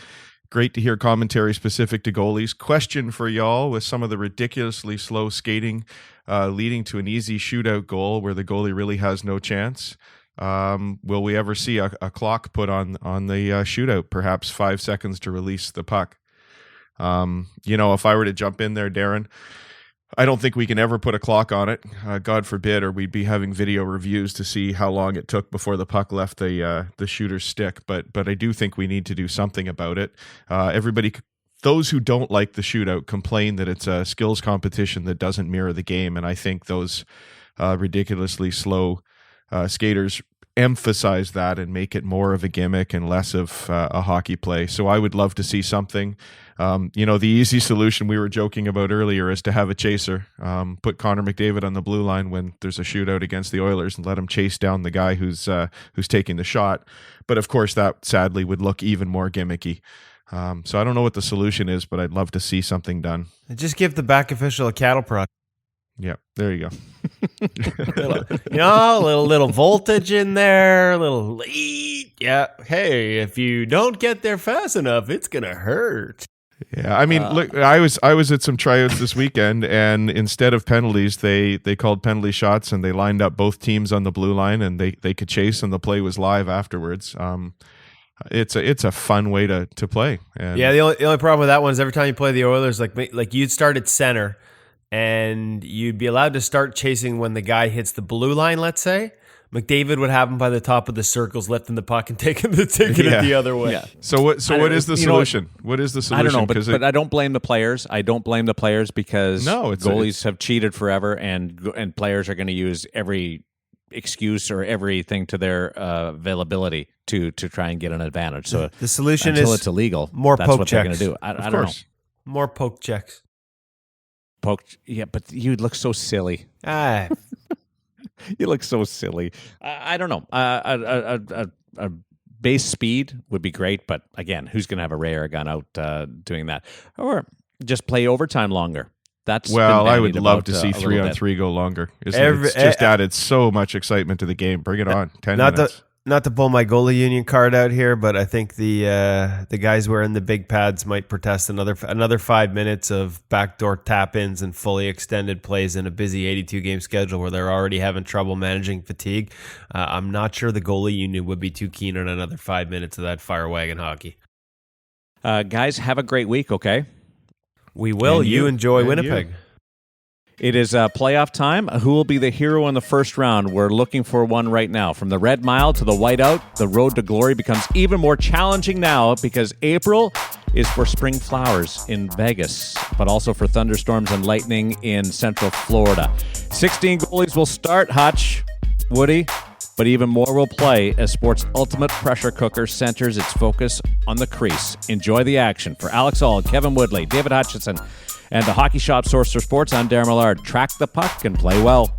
Great to hear commentary specific to goalies. Question for y'all: with some of the ridiculously slow skating leading to an easy shootout goal where the goalie really has no chance, will we ever see a clock put on the shootout, perhaps 5 seconds to release the puck?" If I were to jump in there, Darren, I don't think we can ever put a clock on it. God forbid, or we'd be having video reviews to see how long it took before the puck left the shooter's stick. But I do think we need to do something about it. Those who don't like the shootout complain that it's a skills competition that doesn't mirror the game, and I think those ridiculously slow skaters emphasize that and make it more of a gimmick and less of a hockey play. So I would love to see something. The easy solution we were joking about earlier is to have a chaser. Put Connor McDavid on the blue line when there's a shootout against the Oilers and let him chase down the guy who's taking the shot. But of course, that sadly would look even more gimmicky. So I don't know what the solution is, but I'd love to see something done. Just give the back official a cattle prod. Yeah, there you go. little voltage in there, a little lead. Yeah. Hey, if you don't get there fast enough, it's gonna hurt. Yeah, I mean, look, I was at some tryouts this weekend, and instead of penalties, they called penalty shots, and they lined up both teams on the blue line, and they could chase, and the play was live afterwards. It's a fun way to play. And yeah, the only problem with that one is every time you play the Oilers, like you'd start at center, and you'd be allowed to start chasing when the guy hits the blue line, let's say. McDavid would have him by the top of the circles, lifting the puck and taking it the other way. Yeah. So what is the solution? What is the solution? I don't know, but I don't blame the players. I don't blame the players because goalies have cheated forever, and players are going to use every excuse or everything to their availability to try and get an advantage. So the solution until is it's illegal, more that's poke what checks. they're going to do. I don't know. More poke checks. Yeah, but you look so silly. You look so silly. I don't know. A base speed would be great, but again, who's going to have a radar gun out doing that? Or just play overtime longer. I would love to see 3-on-3 go longer. It's just added so much excitement to the game. Bring it on. 10 minutes. Not to pull my goalie union card out here, but I think the guys wearing the big pads might protest another 5 minutes of backdoor tap-ins and fully extended plays in a busy 82-game schedule where they're already having trouble managing fatigue. I'm not sure the goalie union would be too keen on another 5 minutes of that fire wagon hockey. Guys, have a great week, okay? We will. You enjoy Winnipeg. It is playoff time. Who will be the hero in the first round? We're looking for one right now. From the Red Mile to the Whiteout, the road to glory becomes even more challenging now because April is for spring flowers in Vegas, but also for thunderstorms and lightning in Central Florida. 16 goalies will start, Hutch, Woody, but even more will play as sport's ultimate pressure cooker centers its focus on the crease. Enjoy the action. For Alex Auld, Kevin Woodley, David Hutchinson, and the Hockey Shop Source for Sports, I'm Darren Millard. Track the puck and play well.